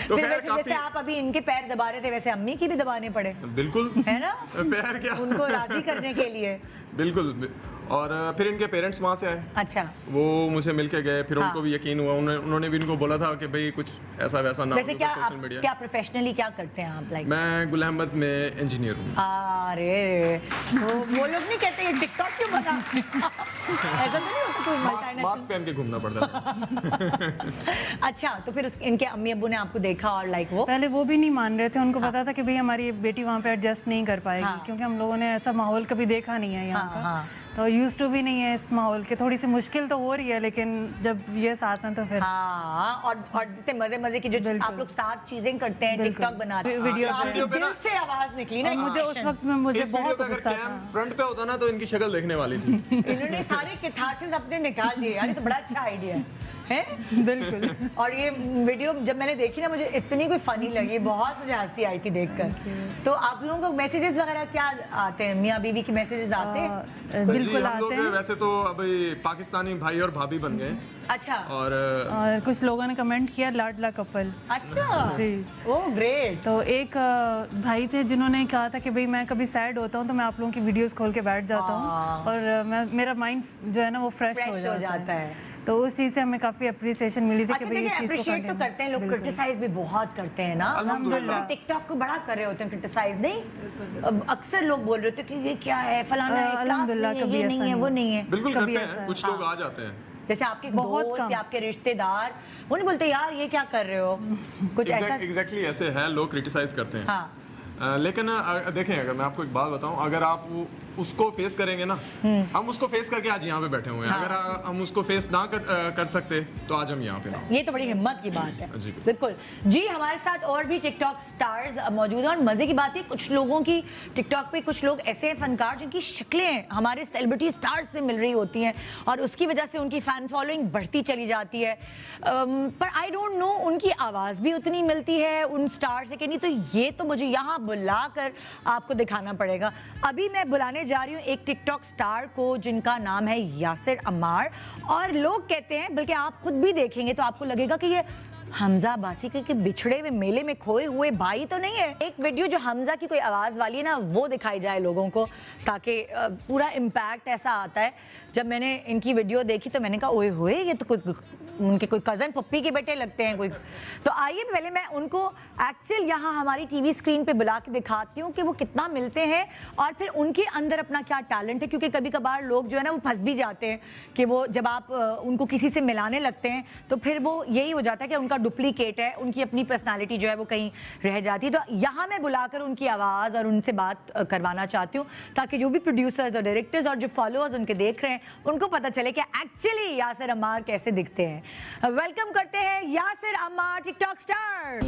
तो फिर खैर वैसे जैसे काफी, आप अभी इनके पैर दबा रहे थे, वैसे अम्मी की भी दबाने पड़े, बिल्कुल है ना? प्यार क्या, उनको राजी करने के लिए। बिल्कुल। और फिर इनके पेरेंट्स वहाँ से आए, अच्छा, वो मुझे मिलके गए, फिर हाँ। उनको भी यकीन हुआ, उन्होंने भी इनको बोला था कि भाई कुछ ऐसा वैसा ना वैसे हो क्या आप सोशल मीडिया। क्या प्रोफेशनली क्या करते हैं आप? लाइक मैं गुल अहमद में इंजीनियर हूँ। अरे, वो लोग नहीं कहते ये टिकटॉक क्यों बना? ऐसा तो नहीं होता कोई मास्क मल्टीनेशनल? पहन के घूमना पड़ता था। अच्छा, तो फिर इनके अम्मी अब्बू ने आपको देखा और लाइक वो? पहले वो भी नहीं मान रहे थे, उनको पता था कि भाई हमारी बेटी वहाँ पे एडजस्ट नहीं कर पाएगी, हाँ। क्योंकि हम लोगों ने ऐसा माहौल कभी देखा नहीं है यहाँ हाँ, का। हाँ। तो यूज टू भी नहीं है इस माहौल के, थोड़ी सी मुश्किल तो हो रही है, लेकिन जब ये साथ हैं तो फिर हाँ, और इतने मजे मजे की जो बिल्कुल। आप लोग साथ चीजें करते हैं, बिल्कुल। टिकटॉक बनाते हैं, वीडियो तो आपके वीडियो पे दिल ना- से आवाज निकली ना, मुझे उस expression। वक्त में मुझे इस वीडियो बहुत पे अगर गुस्सा कैम था। फ्रंट पे होता ना तो इनकी शक्ल देखने वाली थी। इन्होंने सारे किथारसिस अपने निकाल दिए यार, ये तो बड़ा अच्छा आइडिया है। बिल्कुल। और ये वीडियो जब मैंने देखी ना, मुझे इतनी कोई फनी लगी, बहुत मुझे हंसी आई थी देखकर। तो आप लोगों को मैसेजेस वगैरह क्या आते हैं? मियाँ बीवी के मैसेजेस आते हैं? जी, बिल्कुल हम लोग आते हैं। वैसे तो अभी पाकिस्तानी भाई और भाभी बन गए, अच्छा और और कुछ लोगों ने कमेंट किया लाडला कपल। अच्छा जी। Oh great. तो एक भाई थे जिन्होंने कहा था कि भाई मैं कभी सैड होता हूँ तो मैं आप लोगों की वीडियोस खोल के बैठ जाता हूँ, और मेरा माइंड जो है ना वो फ्रेश हो जाता है। तो उस चीज़ से हमें काफ़ी अप्रिसिएशन मिली थी कि भाई इस चीज़ को अप्रिशिएट तो करते हैं लोग, क्रिटिसाइज भी बहुत करते हैं ना। अल्हम्दुलिल्लाह। टिकटॉक को बड़ा कर रहे होते हैं क्रिटिसाइज, नहीं अब अक्सर लोग बोल रहे होते हैं कि ये क्या है, फलाना है, क्लास अल्हम्दुलिल्लाह नहीं है, कभी ये ऐसा नहीं है, वो नहीं है। बिल्कुल कभी करते ऐसा हैं, है। कुछ लोग आ जाते हैं। जैसे आपके बहुत दोस्त कम। या आपके रिश्तेदार, वो नहीं बोलते यार ये क्या कर रहे हो, कुछ ऐसा। एग्जैक्टली ऐसे है, लोग क्रिटिसाइज करते हैं। हाँ लेकिन देखें, अगर मैं आपको एक बात बताऊं, अगर आप उसको फेस करेंगे ना, हम उसको फेस करके आज यहाँ पे बैठे हुए हैं। हाँ। अगर हम उसको फेस ना कर सकते तो आज हम यहाँ पे ना। ये तो बड़ी हिम्मत की बात है। जी। बिल्कुल जी। हमारे साथ और भी टिकटॉक स्टार्स मौजूद हैं और मजे की बात है कुछ लोगों की टिकटॉक पे कुछ लोग ऐसे हैं फनकार जिनकी शक्लें हमारे सेलिब्रिटी स्टार्स से मिल रही होती हैं और उसकी वजह से उनकी फैन फॉलोइंग बढ़ती चली जाती है। पर आई डोंट नो उनकी आवाज़ भी उतनी मिलती है उन स्टार से कि नहीं, तो ये तो मुझे यहाँ बुलाकर आपको दिखाना पड़ेगा। अभी मैं बुलाने जा रही हूँ एक टिकटॉक स्टार को जिनका नाम है यासिर अम्मार, और लोग कहते हैं, बल्कि आप खुद भी देखेंगे तो आपको लगेगा कि ये हमजा बासी के बिछड़े हुए मेले में खोए हुए भाई तो नहीं है। एक वीडियो जो हमजा की कोई आवाज़ वाली है ना, वो दिखाई जाए लोगों को, ताकि पूरा इम्पैक्ट ऐसा आता है। जब मैंने इनकी वीडियो देखी तो मैंने कहा ओए होए, ये तो कोई उनके कोई कज़न पप्पी के बेटे लगते हैं कोई। तो आइए पहले मैं उनको एक्चुअल यहाँ हमारी टीवी स्क्रीन पे बुला के दिखाती हूँ कि वो कितना मिलते हैं और फिर उनके अंदर अपना क्या टैलेंट है। क्योंकि कभी कभार लोग जो है ना वो फंस भी जाते हैं कि वो जब आप उनको किसी से मिलाने लगते हैं तो फिर वो यही हो जाता है कि उनका डुप्लीकेट है, उनकी अपनी पर्सनालिटी जो है वो कहीं रह जाती है। तो यहाँ मैं बुलाकर उनकी आवाज़ और उनसे बात करवाना चाहती हूँ ताकि जो भी प्रोड्यूसर्स और डायरेक्टर्स और जो फॉलोअर्स उनके देख रहे हैं उनको पता चले कि एक्चुअली यासिर अम्मार कैसे दिखते हैं। वेलकम करते हैं यासिर अम्मार, टिकटॉक स्टार।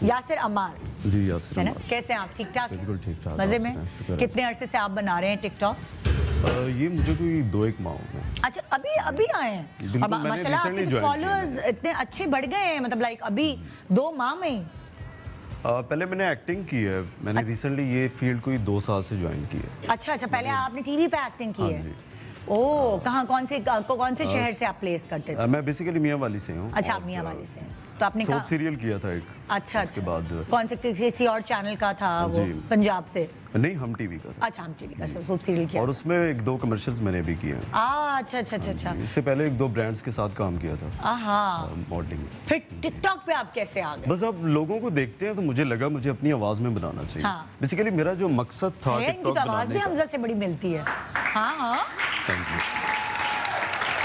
यासिर अम्मार जी, यासिर है ना, अम्मार। कैसे हैं आप? ठीक ठाक? बिल्कुल ठीक ठाक। मजे आप में? सुनाएं, शुक्र है। कितने अरसे से आप बना रहे हैं टिकटॉक? ये मुझे कोई 2-1 माह हो गए। अच्छा, अभी अभी आए हैं? बिल्कुल, और मैंने माशाल्लाह recently आपके join फॉलोअर्स किया इतने अच्छे बढ़ गए हैं, मतलब लाइक अभी 2 माह में ही। पहले मैंने एक्टिंग की है। मैंने रिसेंटली ये फील्ड कोई 2 साल से ज्वाइन की है। अच्छा अच्छा, पहले आपने टीवी पे एक्टिंग की हाँ है? जी। ओह, कहाँ, कौन से शहर से आप प्लेस करते थे? मैं बेसिकली मियांवाली से हूँ। अच्छा, आप मियांवाली से हैं। तो आपने सोप कहा सीरियल किया था एक। अच्छा उसके अच्छा, बाद कौन से किसी और चैनल का था वो? जी। पंजाब से? नहीं, हम टीवी का था। अच्छा, हम टीवी का सोप सीरियल किया। और उसमें 1-2 कमर्शियल्स मैंने भी किए हैं। अच्छा अच्छा अच्छा अच्छा। इससे पहले 1-2 ब्रांड्स के साथ काम किया था आहा, मॉडलिंग। फिर टिकटॉक पे आप कैसे आ गए? बस अब लोगों को देखते हैं तो मुझे लगा मुझे अपनी आवाज में बनाना चाहिए। हाँ। बेसिकली मेरा जो मकसद था है, इनकी टिकटॉक तो आवाज बनाने भी का। हमजा से बड़ी मिलती है। हाँ हाँ, थैंक यू।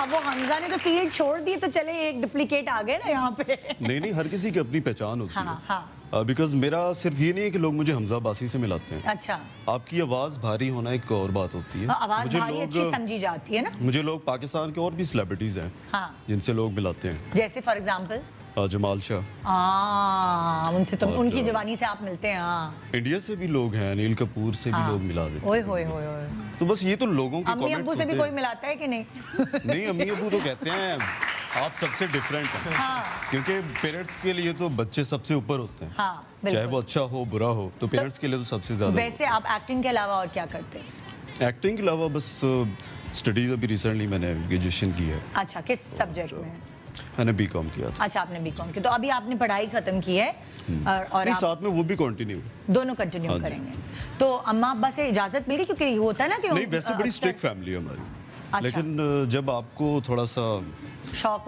अब वो हमजा ने तो फील्ड छोड़ दी तो चले एक डुप्लीकेट आ गए ना यहाँ पे। नहीं नहीं, हर किसी की अपनी पहचान होती हाँ हाँ, है। बिकॉज मेरा सिर्फ ये नहीं है कि लोग मुझे हमजा बासी से मिलाते हैं। अच्छा। आपकी आवाज भारी होना एक और बात होती है। आवाज मुझे भारी अच्छी समझी जाती है ना। मुझे लोग पाकिस्तान के और भी सेलिब्रिटीज हैं हाँ, जिनसे लोग मिलाते हैं। जैसे फॉर एग्जाम्पल? जमाल शाह। उनसे तो और उनकी जवानी से आप मिलते हैं। हाँ, इंडिया से भी लोग हैं, अनिल कपूर से भी लोग मिला देते ओए होए होए होए। हैं। तो बस ये तो लोगों के अम्मी कमेंट्स अब्बू से भी होते कोई हैं। मिलाता है कि नहीं? नहीं, अम्मी अब्बू तो कहते हैं आप सबसे डिफरेंट हैं। हाँ क्योंकि पेरेंट्स के लिए तो बच्चे सबसे ऊपर होते हैं। हाँ, चाहे बिल्कुल। वो अच्छा हो बुरा हो, तो पेरेंट्स के लिए तो सबसे ज्यादा। वैसे आप एक्टिंग के अलावा और क्या करते हैं? एक्टिंग के अलावा बस स्टडीज अभी रिसेंटली मैंने ग्रेजुएशन की है। अच्छा, किस सब्जेक्ट में? मैंने बीकॉम किया था। अच्छा, आपने बीकॉम की, तो अभी आपने पढ़ाई खत्म की है और नहीं, आप साथ में वो भी कंटिन्यू। दोनों कंटिन्यू हाँ जी। करेंगे। तो अम्मा अब्बा से इजाजत मिली? क्योंकि होता है ना कि नहीं, वैसे बड़ी अक्सर स्ट्रिक्ट फैमिली है हमारी। अच्छा। लेकिन जब आपको थोड़ा सा शौक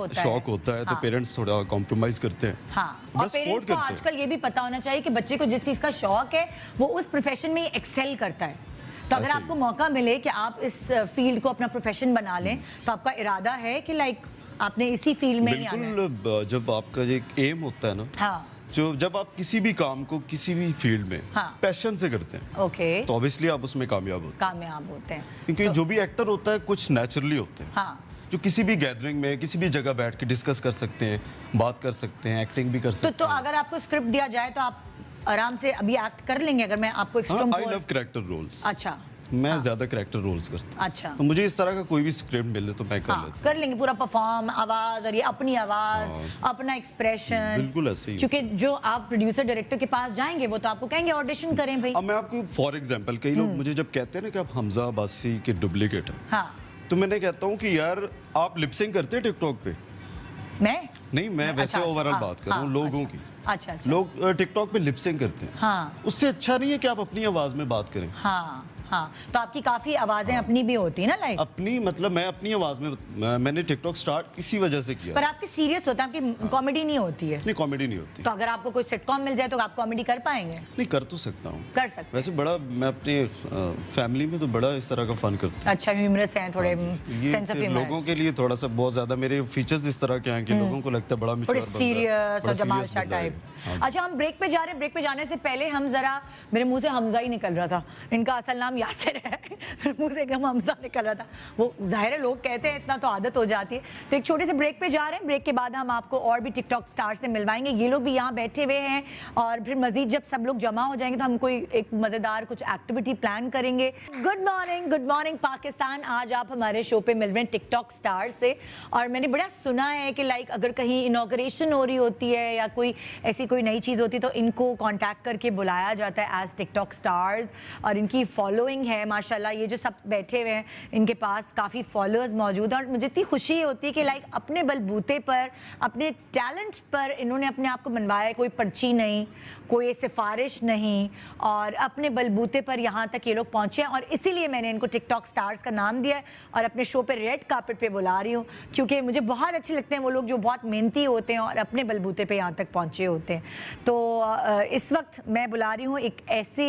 होता है तो पेरेंट्स थोड़ा कॉम्प्रोमाइज करते हैं। हाँ, और बस पेरेंट्स support को करते हैं। आजकल ये भी पता होना चाहिए कि बच्चे को जिस चीज का शौक है वो उस प्रोफेशन में एक्सेल करता है। तो अगर ऐसे ही। आपको मौका मिले कि आप इस फील्ड को अपना प्रोफेशन बना लें तो आपका इरादा है कि लाइक आपने इसी फील्ड में ही आना है? बिल्कुल, जब आपका एक एम होता है ना, हाँ, जो जब आप किसी भी काम को किसी भी फील्ड में पैशन से करते हैं तो ऑब्वियसली आप उसमें कामयाब होते हैं क्योंकि जो भी एक्टर होता है कुछ नेचुरली होते हैं जो किसी भी गैदरिंग में किसी भी जगह बैठ के डिस्कस कर सकते हैं, बात कर सकते हैं, एक्टिंग भी कर सकते हैं। तो अगर आपको स्क्रिप्ट दिया जाए तो आप आराम से अभी एक्ट कर लेंगे? अगर मैं आपको आई लव कैरेक्टर रोल्स। अच्छा, मैं ज्यादा कैरेक्टर रोल्स करता हूं। अच्छा, तो मुझे इस तरह का कोई भी स्क्रिप्ट मिले तो मैं कर लेंगे पूरा परफॉर्म, आवाज और ये अपनी आवाज, अपना एक्सप्रेशन, बिल्कुल ऐसे ही। क्योंकि जो आप प्रोड्यूसर डायरेक्टर के पास जाएंगे वो तो आपको कहेंगे ऑडिशन करें भाई। अब मैं आपको फॉर एग्जांपल कई लोग मुझे जब कहते हैं ना कि आप हमजा अब्बासी के डुप्लीकेट हैं, तो मैंने कहता हूँ कि यार आप लिपसिंग करते हैं टिकटॉक पे? नहीं, मैं वैसे ओवरऑल बात कर रहा हूँ लोगों की। अच्छा, लोग टिकटॉक पे लिपसिंग करते हैं। उससे अच्छा नहीं है कि आप अपनी आवाज में बात करें? तो आपकी काफी आवाजें अपनी भी होती है ना, लाइक अपनी मतलब मैं अपनी आवाज में मैंने टिकटॉक स्टार्ट इसी वजह से किया। पर आपकी सीरियस होता है, आपकी कॉमेडी नहीं होती है? नहीं, कॉमेडी नहीं होती। तो अगर आपको कोई सिटकॉम मिल जाए तो आप कॉमेडी कर पाएंगे? नहीं, कर तो सकता हूँ। कर सकते वैसे बड़ा मैं अपनी फैमिली में तो बड़ा इस तरह का फन करता हूँ। अच्छा, ह्यूमरस हैं थोड़े, सेंस ऑफ ह्यूमर। लोगों के लिए थोड़ा सा बहुत ज्यादा मेरे फीचर्स इस तरह के हैं कि लोगों को लगता है बड़ा मैच्योर, सीरियस और जमाल शाह टाइप। अच्छा, हम ब्रेक पे जा रहे हैं। ब्रेक पे जाने से पहले हम जरा, मेरे मुंह से हमजा ही निकल रहा था, इनका असल नाम यासिर है, मुंह से एकदम हमजा निकल रहा था। वो जाहिर है लोग कहते हैं, इतना तो आदत हो जाती है। तो एक छोटे से ब्रेक पे जा रहे हैं। ब्रेक के बाद हम आपको और भी टिकटॉक स्टार से मिलवाएंगे। ये लोग भी यहाँ बैठे हुए हैं और फिर मजीद जब सब लोग जमा हो जाएंगे तो हम कोई एक मजेदार कुछ एक्टिविटी प्लान करेंगे। Good morning Pakistan. आज आप हमारे शो पे मिल रहे हैं टिकटॉक स्टार से, और मैंने बड़ा सुना है कि लाइक अगर कहीं इनॉग्रेशन हो रही होती है या कोई ऐसी कोई नई चीज़ होती है तो इनको कांटेक्ट करके बुलाया जाता है एज टिकटॉक स्टार्स, और इनकी फॉलोइंग है माशाल्लाह। ये जो सब बैठे हुए हैं इनके पास काफ़ी फॉलोअर्स मौजूद हैं, और मुझे इतनी खुशी होती है कि लाइक अपने बलबूते पर, अपने टैलेंट्स पर इन्होंने अपने आप को मनवाया है। कोई पर्ची नहीं, कोई सिफारिश नहीं, और अपने बलबूते पर यहाँ तक ये लोग पहुँचे हैं, और इसीलिए मैंने इनको टिकटॉक स्टार्स का नाम दिया है और अपने शो पे रेड कार्पेट पे बुला रही हूँ, क्योंकि मुझे बहुत अच्छे लगते हैं वो लोग जो बहुत मेहनती होते हैं और अपने बलबूते पे यहाँ तक पहुँचे होते हैं। तो इस वक्त मैं बुला रही हूँ एक ऐसे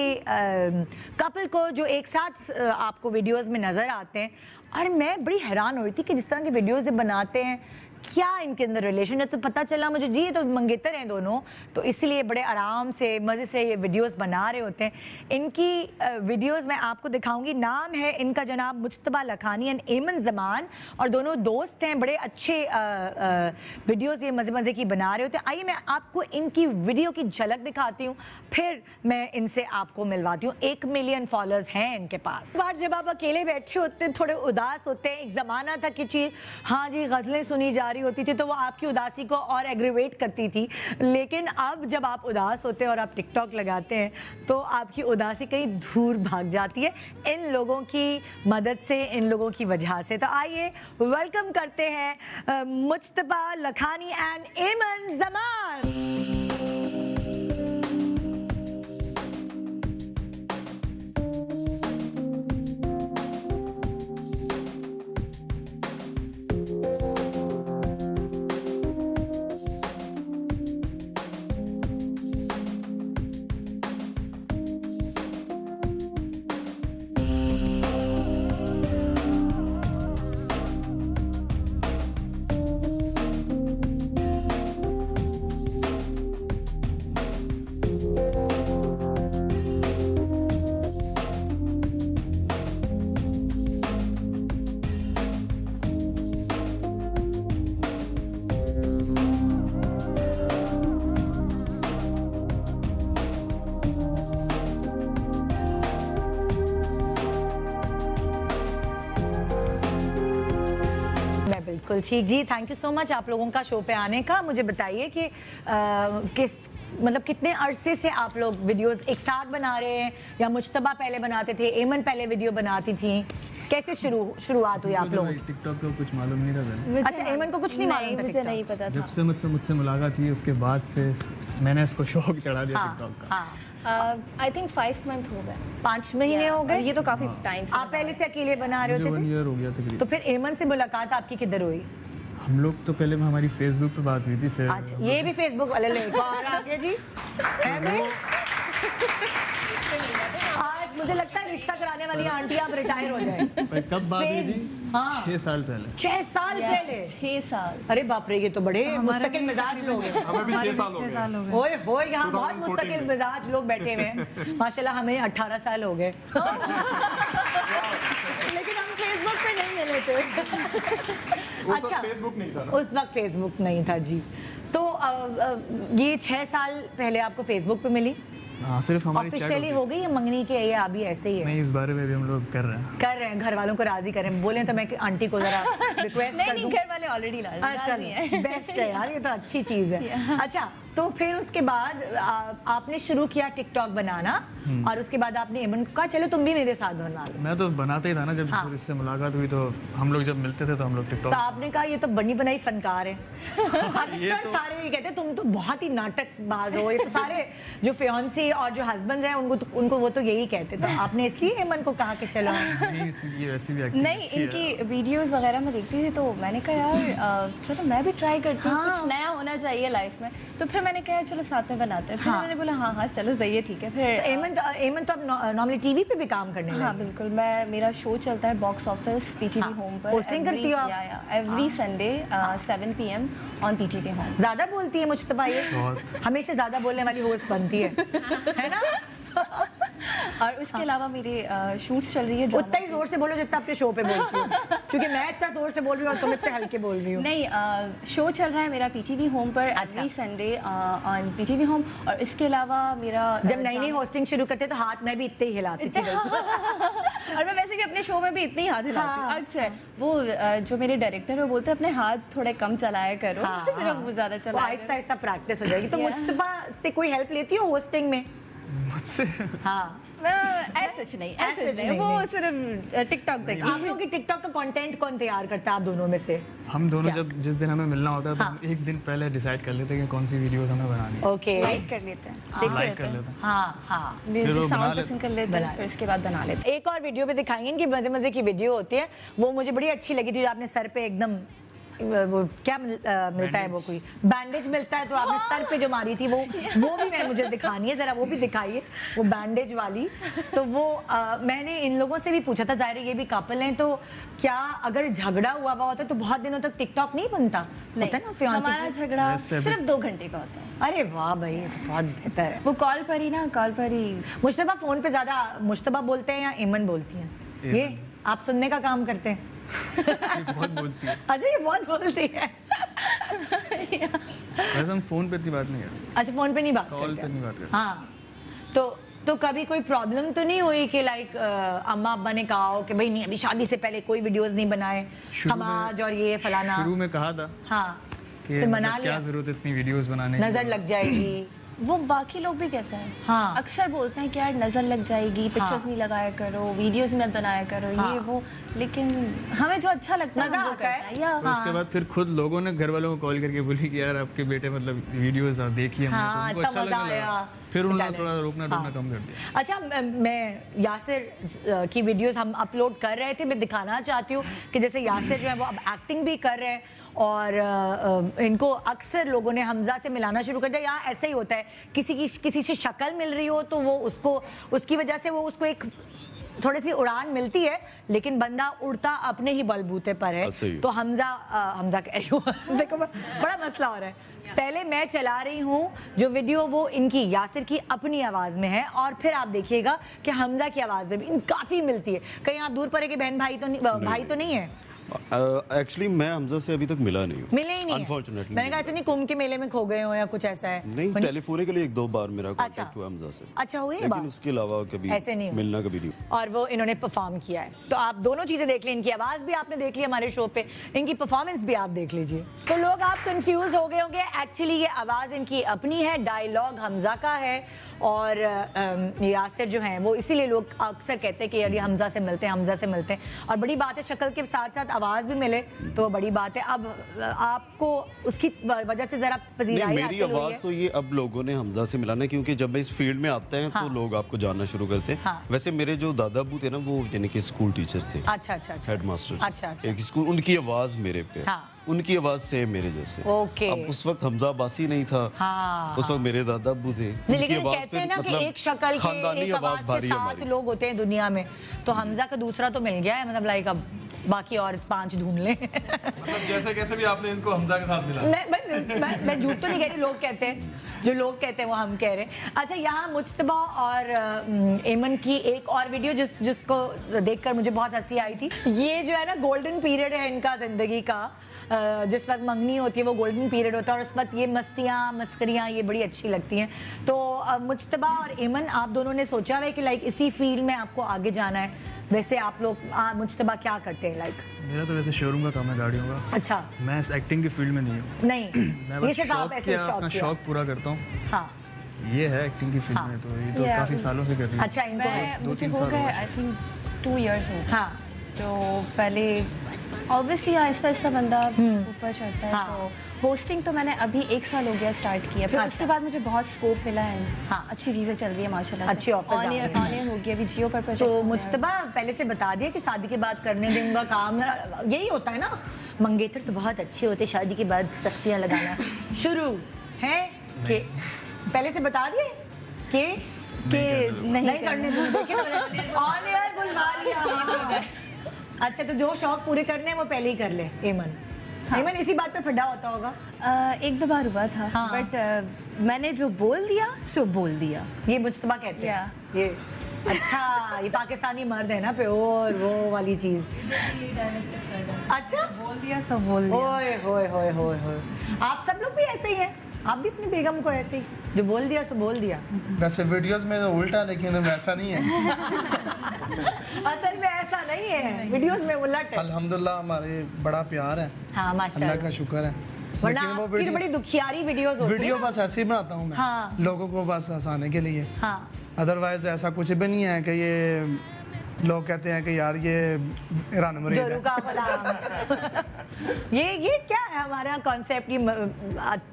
कपल को जो एक साथ आपको वीडियोस में नज़र आते हैं, और मैं बड़ी हैरान हो रही थी कि जिस तरह के वीडियोस बनाते हैं क्या इनके अंदर रिलेशन है। तो पता चला मुझे जी ये तो मंगेतर हैं दोनों, तो इसलिए बड़े आराम से मज़े से ये वीडियोस बना रहे होते हैं। इनकी वीडियोस मैं आपको दिखाऊंगी। नाम है इनका जनाब मुज्तबा लखानी एंड एमन जमान, और दोनों दोस्त हैं। बड़े अच्छे वीडियोस ये मज़े मज़े की बना रहे होते हैं। आइए मैं आपको इनकी वीडियो की झलक दिखाती हूँ, फिर मैं इनसे आपको मिलवाती हूँ। 1 मिलियन फॉलोअर्स हैं इनके पास। इस बार जब आप अकेले बैठे होते हैं, थोड़े उदास होते हैं, एक ज़माना था कि चीज़ हाँ जी गज़लें सुनी जा रही होती थी तो वो आपकी उदासी को और एग्रीवेट करती थी, लेकिन अब जब आप उदास होते हैं और आप टिकटॉक लगाते हैं तो आपकी उदासी कहीं दूर भाग जाती है इन लोगों की मदद से, इन लोगों की वजह से। तो आइए वेलकम करते हैं मुज्तबा लखानी एंड एमन जमान। बिल्कुल ठीक जी, थैंक यू सो मच आप लोगों का शो पे आने का। मुझे बताइए कि किस मतलब कितने अरसे से आप लोग वीडियोस एक साथ बना रहे हैं, या मुज्तबा पहले बनाते थे, एमन पहले वीडियो बनाती थी, कैसे शुरुआत हुई आप लोग? टिकटॉक का कुछ मालूम नहीं था। अच्छा, एमन को कुछ नहीं मालूम था? मुझे नहीं पता था। जब से मुझसे मुलाकात हुई उसके बाद से मैंने इसको शौक चढ़ा दिया टिकटॉक का। आई थिंक 5 मंथ हो गए, 5 महीने हो गए। ये तो काफी टाइम। आप पहले से अकेले बना रहे होते थे? 1 ईयर हो गया तकरीबन। तो फिर एमन से मुलाकात आपकी किधर हुई? हम लोग तो पहले हमारी फेसबुक पे बात हुई थी, फिर अच्छा, ये भी फेसबुक वाले लोग आ गए जी। मुझे लगता है रिश्ता कराने वाली आंटी आप रिटायर हो जाए। कब बात हुई थी? हाँ 6 साल पहले। 6 साल पहले? 6 साल। अरे बाप रे, ये तो बड़े मुस्तकिल मिजाज लोग हैं। हमें भी 6 साल हो गए। ओए होए, यहाँ बहुत मुस्तकिल मिजाज लोग बैठे हुए हैं माशाल्लाह। हमें 18 साल हो गए लेकिन हम फेसबुक पे नहीं मिले थे। अच्छा, फेसबुक नहीं था ना? उस वक्त फेसबुक नहीं था जी। तो ये 6 साल पहले आपको फेसबुक पे मिली? हाँ, सिर्फ हमारी ऑफिशियली हो गई है मंगनी के, या अभी ऐसे ही है? नहीं, इस बारे में भी हम लोग कर रहे हैं घर वालों को राजी करें। बोले तो मैं आंटी को जरा रिक्वेस्ट कर दूं। नहीं, घर वाले ऑलरेडी राजी हैं। बेस्ट है यार, ये तो अच्छी चीज है। अच्छा, तो फिर उसके बाद आपने शुरू किया टिकटॉक बनाना, और उसके बाद आपने एमन को कहा चलो तुम भी मेरे साथ बना लो। मैं तो बनाता ही था ना, जब फिर इससे मुलाकात हुई तो हम लोग जब मिलते थे तो हम लोग टिकटॉक। तो आपने कहा ये तो बनी बनाई फनकार है। अक्सर सारे ये कहते हैं तुम तो बहुत ही नाटकबाज हो। ये तो सारे जो फियांसी और जो हस्बैंड हैं उनको वो तो यही कहते। तो आपने इसलिए एमन को कहा कि चलो। ये वैसे भी नहीं, इनकी वीडियोस वगैरह में देखती थी तो मैंने कहा यार चलो मैं भी ट्राई करती हूँ, कुछ नया होना चाहिए लाइफ में। तो फिर मैंने कहा चलो साथ में बनाते हैं। फिर मैंने बोला हाँ चलो सही है, ठीक है। फिर एमन तो अब नॉर्मली टीवी पे भी काम करने लगी। हाँ बिल्कुल, मेरा शो चलता है बॉक्स ऑफिस पीटीवी होम पर। होस्टिंग करती हो आप? Every Sunday 7 PM on PTV home. ज्यादा बोलती है मुझतबा, ये हमेशा ज्यादा बोलने वाली होस्ट बनती है ना? और उसके अलावा मेरे शूट्स चल रही है। उतना ही जोर से बोलो जितना अपने शो पे बोलती हो, क्योंकि मैं इतना जोर से बोल रही हूँ और तुम इतने हल्के बोल रही हो। नहीं, शो चल रहा है मेरा पीटीवी होम पर every Sunday on PTV home. और इसके अलावा मेरा जब नई नई होस्टिंग शुरू करते तो हाथ में भी इतने ही हिलाती थी और मैं वैसे भी अपने शो में भी इतने ही हाथ हिलाती हूँ अक्सर। वो जो मेरे डायरेक्टर है वो बोलते हैं अपने हाथ थोड़े कम चलाया करो, सिर्फ वो ज्यादा चलाया। आहिस्ता आहिस्ता प्रैक्टिस हो जाएगी। तो मुझतबा से कोई हेल्प लेती हो होस्टिंग में? मुझसे? हाँ ऐसा नहीं, वो सिर्फ टिकटॉक देखती है। आप लोगों की टिकटॉक का कंटेंट कौन तैयार करता है आप दोनों में से? हम दोनों जब जिस दिन हमें मिलना होता है तो हम एक दिन पहले डिसाइड कर लेते हैं कि कौन सी वीडियोस हमें बनानी है। ओके, लाइक कर लेते हैं, लाइक कर लेते हैं। हाँ म्यूजिक साउंड पसंद कर लेते हैं, फिर उसके बाद बना लेते हैं। एक और वीडियो पे दिखाएंगे कि मजे मजे की वीडियो होती है, वो मुझे बड़ी अच्छी लगी थी। आपने सर पे एकदम वो क्या मिलता है, वो कोई बैंडेज मिलता है, तो आपने सर पे जो मारी थी वो भी मुझे दिखानी है, जरा वो भी दिखाइए, वो बैंडेज वाली। तो वो मैंने इन लोगों से भी पूछा था, जाहिर है ये भी कपल हैं, तो क्या अगर झगड़ा हुआ होता तो बहुत दिनों तक टिकटॉक नहीं बनता? नहीं, हमारा झगड़ा सिर्फ 2 घंटे का होता है। अरे वाह भाई, बहुत बेहतर है। वो कॉल पर ही। मुश्तबा फोन पे ज्यादा मुश्तबा बोलते हैं या एमन बोलती हैं? ये आप सुनने का काम करते हैं? बहुत बोलती है। अच्छा, ये बहुत बोलती है। वैसे हम फोन पे इतनी बात नहीं करते। अच्छा, फोन पे नहीं बात करते? कॉल पे नहीं बात करते। हाँ, तो कभी कोई प्रॉब्लम तो नहीं हुई कि लाइक अम्मा अब्बा ने कहा हो कि भाई नहीं, अभी शादी से पहले कोई वीडियोस नहीं बनाए, समाज और ये फलाना? शुरू में कहा था हाँ, कि मतलब क्या जरूरत है इतनी वीडियोस बनाने की, नजर लग जाएगी। वो बाकी लोग भी कहते हैं। हाँ, अक्सर बोलते हैं कि यार नजर लग जाएगी, पिक्चर्स नहीं लगाया करो, वीडियोस मत बनाया करो, ये वो। लेकिन हमें जो अच्छा लगता है वो करते हैं। या उसके बाद फिर खुद लोगों ने घर वालों को कॉल करके बोली कि यार आपके बेटे मतलब वीडियोस देखिए, उनको अच्छा लगने लगा, फिर उन्होंने थोड़ा रोकना टोकना कम कर दिया। अच्छा, मैं यासिर की वीडियोस हम अपलोड कर रहे थे, मैं दिखाना चाहती हूँ कि जैसे यासिर जो है वो अब एक्टिंग भी कर रहे हैं, और इनको अक्सर लोगों ने हमजा से मिलाना शुरू कर दिया। यहाँ ऐसा ही होता है, किसी से शक्ल मिल रही हो तो वो उसकी वजह से वो उसको एक थोड़ी सी उड़ान मिलती है, लेकिन बंदा उड़ता अपने ही बलबूते पर है। तो हमजा कह रही हूँ देखो बड़ा मसला हो रहा है। पहले मैं चला रही हूँ जो वीडियो, वो इनकी यासिर की अपनी आवाज में है, और फिर आप देखिएगा कि हमजा की आवाज में भी काफी मिलती है। कहीं आप दूर पर है कि बहन भाई तो नहीं है? एक्चुअली मैं हमजा से अभी तक मिले ही नहीं, अनफॉर्चुनेटली। मैंने कहा ऐसे नहीं कुंभ के मेले में खो गए हो या कुछ ऐसा है? नहीं, टेलीफोनिकली 1-2 बार मेरा कांटेक्ट हुआ हमजा से। अच्छा, हुई है, लेकिन उसके अलावा कभी ऐसे नहीं मिलना कभी नहीं। और वो इन्होंने परफॉर्म किया है, तो आप दोनों चीजें देख लें, इनकी आवाज भी आपने देख ली हमारे शो पे, इनकी परफॉर्मेंस भी आप देख लीजिए। तो लोग आप कंफ्यूज हो गए होंगे, एक्चुअली ये आवाज इनकी अपनी है, डायलॉग हमजा का है, और यासिर जो हैं वो इसीलिए लोग अक्सर कहते हैं कि यार ये हमजा से मिलते हैं। और बड़ी बात है, शक्ल के साथ साथ आवाज़ भी मिले तो बड़ी बात है। अब आपको उसकी वजह से ज़रा पजीराई मेरी आवाज़ तो ये अब लोगों ने हमजा से मिलाना, क्योंकि जब इस फील्ड में आते हैं तो लोग आपको जानना शुरू करते हैं। वैसे मेरे जो दादा अब्बू थे ना, वो यानी कि स्कूल टीचर थे। अच्छा, हेड मास्टर। अच्छा, एक स्कूल, उनकी आवाज़ मेरे पे। उनकी आवाज सेम मेरे जैसे। ओके। अब उस वक्त हमजा अब्बासी नहीं था। हाँ, उस वक्त मेरे दादा अब्बू थे। लेकिन कहते हैं ना कि एक शक्ल के एक आवाज के 7 लोग होते हैं दुनिया में, तो हमजा का दूसरा तो मिल गया है, मतलब लाइक अब बाकी और 5 ढूंढ लें। मतलब जैसे कैसे भी आपने इनको हमजा के साथ मिला। मैं झूठ तो नहीं कह रही, लोग कहते हैं, जो लोग कहते हैं वो हम कह रहे हैं। अच्छा, यहाँ मुज्तबा और एमन की एक और वीडियो जिसको देखकर मुझे बहुत हंसी आई थी। ये जो है ना गोल्डन पीरियड है इनका जिंदगी का, जिस वक्त मंगनी होती है वो गोल्डन पीरियड होता है, और उस वक्त ये मस्तियाँ मस्करियाँ ये बड़ी अच्छी लगती हैं। तो मुज्तबा और एमन, आप दोनों ने सोचा है कि लाइक इसी फील्ड में आपको आगे जाना है? वैसे आप लोग, मुज्तबा क्या करते हैं? लाइक मेरा तो वैसे शोरूम का काम है गाड़ियों का। अच्छा। मैं इस एक्टिंग की फील्ड में नहीं हूँ। नहीं, मैं बस अपना शौक पूरा करता हूँ। हाँ, ये है एक्टिंग की फील्ड में, तो ये तो काफी सालों से कर रही हूँ। अच्छा, इनको मुझे हो गए आई थिंक 2 years हो गए। हाँ, तो पहले ऑब्वियसली आहिस्ता आहिस्ता बंदा ऊपर चढ़ता है। तो होस्टिंग तो मैंने अभी 1 साल हो गया स्टार्ट किया, फिर उसके बाद मुझे बहुत स्कोप मिला है। हाँ, अच्छी चीज़ें चल रही है माशाल्लाह, अच्छी ऑफर ऑन एयर हो गया अभी जियो पर प्रोजेक्ट। तो मुज्तबा पहले से बता दिया कि शादी के बाद करने दूंगा काम, यही होता है ना, मंगेतर तो बहुत अच्छे होते, शादी के बाद सख्तियाँ लगाना शुरू है कि पहले से बता दिए कि नहीं करने दूंगा, ऑन एयर बुलवा लिया। अच्छा, तो जो शौक पूरे करने हैं वो पहले ही कर ले एमन। हाँ। एमन इसी बात पे फड्डा होता होगा। 1-2 बार हुआ था। हाँ। बट मैंने जो बोल दिया सो बोल दिया, ये मुज्तबा कहते हैं। ये अच्छा, ये पाकिस्तानी मर्द है ना प्योर, वो वाली चीज। अच्छा, बोल दिया सो बोल दिया। ओए होए होए होए होए, आप सब लोग भी ऐसे ही हैं? आप भी अपनी बेगम को ऐसे ही, जो बोल दिया सो बोल दिया? वैसे वीडियोस में तो उल्टा, लेकिन वैसा नहीं है। असल में ऐसा नहीं है, वीडियोस में उलट है। अल्हम्दुलिल्लाह हमारे बड़ा प्यार है। हाँ, माशाल्लाह, अल्लाह का शुक्र है। वरना आपकी बड़ी दुखियारी वीडियोस होती है। वीडियो बस ऐसे ही बनाता हूँ मैं। हाँ। लोगों को बस हंसाने के लिए। हाँ। अदरवाइज ऐसा कुछ भी नहीं है कि ये लोग कहते हैं कि यार ये ईरान मुरीद है। ये क्या है हमारा कॉन्सेप्ट, ये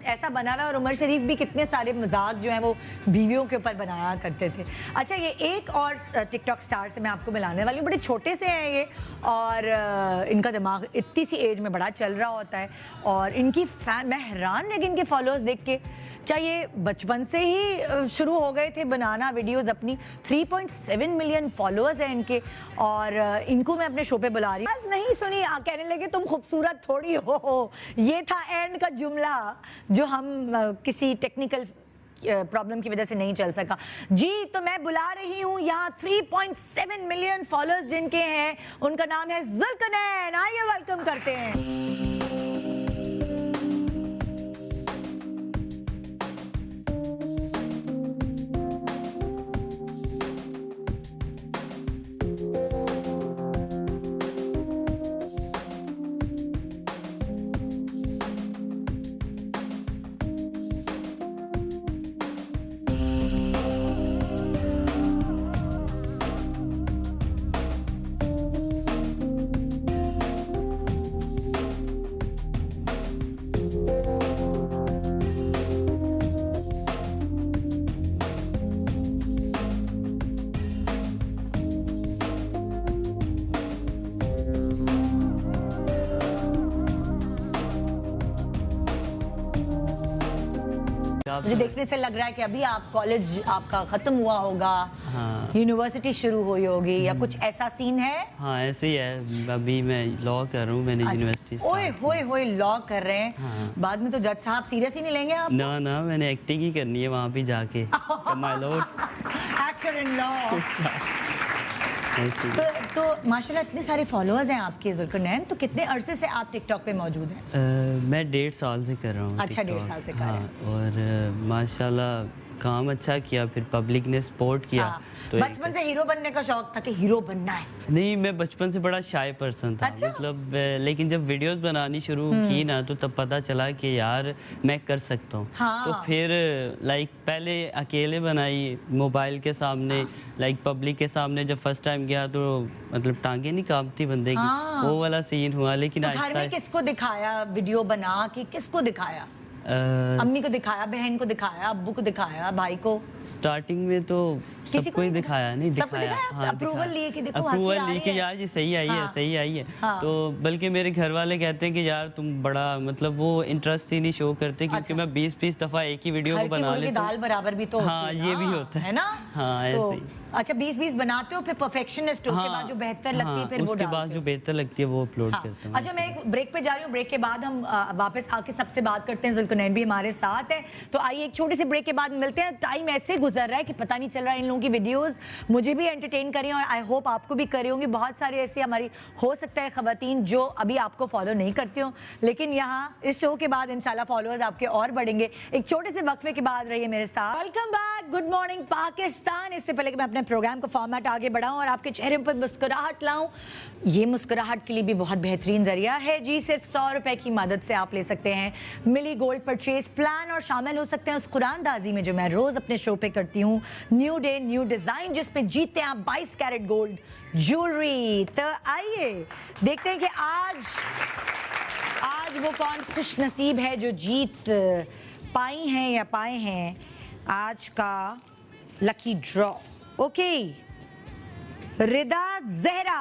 ऐसा बना हुआ है। और उमर शरीफ भी कितने सारे मजाक जो हैं वो बीवियों के ऊपर बनाया करते थे। अच्छा, ये एक और टिकटॉक स्टार से मैं आपको मिलाने वाली हूँ, बड़े छोटे से हैं ये, और इनका दिमाग इतनी सी एज में बड़ा चल रहा होता है, और इनकी फैन, मैं हैरान लेकिन इनके फॉलोअर्स देख के, क्या ये बचपन से ही शुरू हो गए थे बनाना वीडियोस अपनी? 3.7 मिलियन फॉलोअर्स हैं इनके, और इनको मैं अपने शो पे बुला रही हूँ। नहीं सुनी, कहने लगे तुम खूबसूरत थोड़ी हो। ये था एंड का जुमला जो हम किसी टेक्निकल प्रॉब्लम की वजह से नहीं चल सका। जी, तो मैं बुला रही हूँ यहाँ 3.7 मिलियन फॉलोअर्स जिनके हैं, उनका नाम है जुल्कनैन। आइए वेलकम करते हैं। मुझे देखने से लग रहा है कि अभी आप कॉलेज आपका खत्म हुआ होगा। हाँ। यूनिवर्सिटी शुरू हुई होगी या कुछ ऐसा सीन है? हाँ, ऐसे ही है। अभी मैं लॉ कर रहा हूँ, मैंने यूनिवर्सिटी। ओए होए होए, लॉ कर रहे हैं। हाँ। बाद में तो जज साहब सीरियस ही नहीं लेंगे आप? ना, मैंने एक्टिंग ही करनी है वहाँ पे जाके। My Lord, actor in law. तो माशाल्लाह इतने सारे फॉलोअर्स हैं आपके जुल्कनैन, तो कितने अरसे से आप टिकटॉक पे मौजूद हैं? मैं 1.5 साल से कर रहा हूँ। अच्छा, 1.5 साल से कर रहे हैं। और माशाल्लाह काम अच्छा किया, फिर पब्लिक ने सपोर्ट किया। हाँ। तो बचपन से हीरो बनने का शौक था कि हीरो बनना है? नहीं, मैं बचपन से बड़ा शाय पर्सन था। अच्छा? मतलब लेकिन जब वीडियोस बनानी शुरू की ना, तो तब पता चला कि यार मैं कर सकता हूँ। हाँ। तो फिर लाइक पहले अकेले बनाई मोबाइल के सामने। हाँ। लाइक पब्लिक के सामने जब फर्स्ट टाइम गया तो मतलब टांगे नहीं कांपती बंदे की। हाँ। वो वाला सीन हुआ। लेकिन तो घर में किसको दिखाया वीडियो बना के, किसको दिखाया? अम्मी को दिखाया, बहन को दिखाया, अब्बू को दिखाया, भाई को? स्टार्टिंग में तो सबको ही दिखाया, नहीं दिखाया। हाँ, अप्रूवल लिए कि देखो अप्रूवल लिए कि यार ये सही आई है, सही आई है। तो बल्कि मेरे घर वाले कहते हैं कि यार तुम बड़ा मतलब वो इंटरेस्ट ही नहीं शो करते, क्योंकि मैं 20-20 दफा एक ही वीडियो को बना लेता हूँ। दाल बराबर भी तो हाँ, ये भी होता है ना। हाँ, ऐसे ही। अच्छा, 20-20 बनाते हो, फिर परफेक्शनिस्ट हो, उसके बाद जो बेहतर लगती है फिर वो उसके बाद जो बेहतर लगती है वो अपलोड करते हैं। अच्छा, मैं एक ब्रेक पे जा रही हूँ, ब्रेक के बाद हम वापस आके सबसे बात करते हैं। जुल्करनैन भी हमारे साथ है, तो आइए एक छोटे से ब्रेक के बाद मिलते हैं। टाइम ऐसे गुजर रहा है कि पता नहीं चल रहा है। इन लोगों की वीडियोस मुझे भी एंटरटेन करी और आई होप आपको भी करी होंगी। बहुत सारी ऐसी हमारी हो सकता है खवातीन जो अभी आपको फॉलो नहीं करती हो, लेकिन यहाँ इस शो के बाद इंशाल्लाह फॉलोअर्स आपके और बढ़ेंगे। एक छोटे से वक्फे के बाद रहिए मेरे साथ। Welcome back, good morning Pakistan. इससे पहले कि मैं अपने प्रोग्राम को फॉर्मेट आगे बढ़ाऊं और आपके चेहरे पर मुस्कुराहट लाऊं, ये मुस्कुराहट के लिए भी बहुत बेहतरीन जरिया है जी। सिर्फ 100 रुपए की मदद से आप ले सकते हैं मिली गोल्ड परचेज प्लान और शामिल हो सकते हैं उस कुरानदाजी में जो मैं रोज अपने शो पे करती हूँ, न्यू डे न्यू डिजाइन, जिसमें जीतते हैं आप 22 कैरेट गोल्ड ज्वेलरी। तो आइए देखते हैं कि आज वो कौन खुश नसीब है जो जीत पाई हैं या पाए हैं आज का लकी ड्रॉ। ओके, रिदा जहरा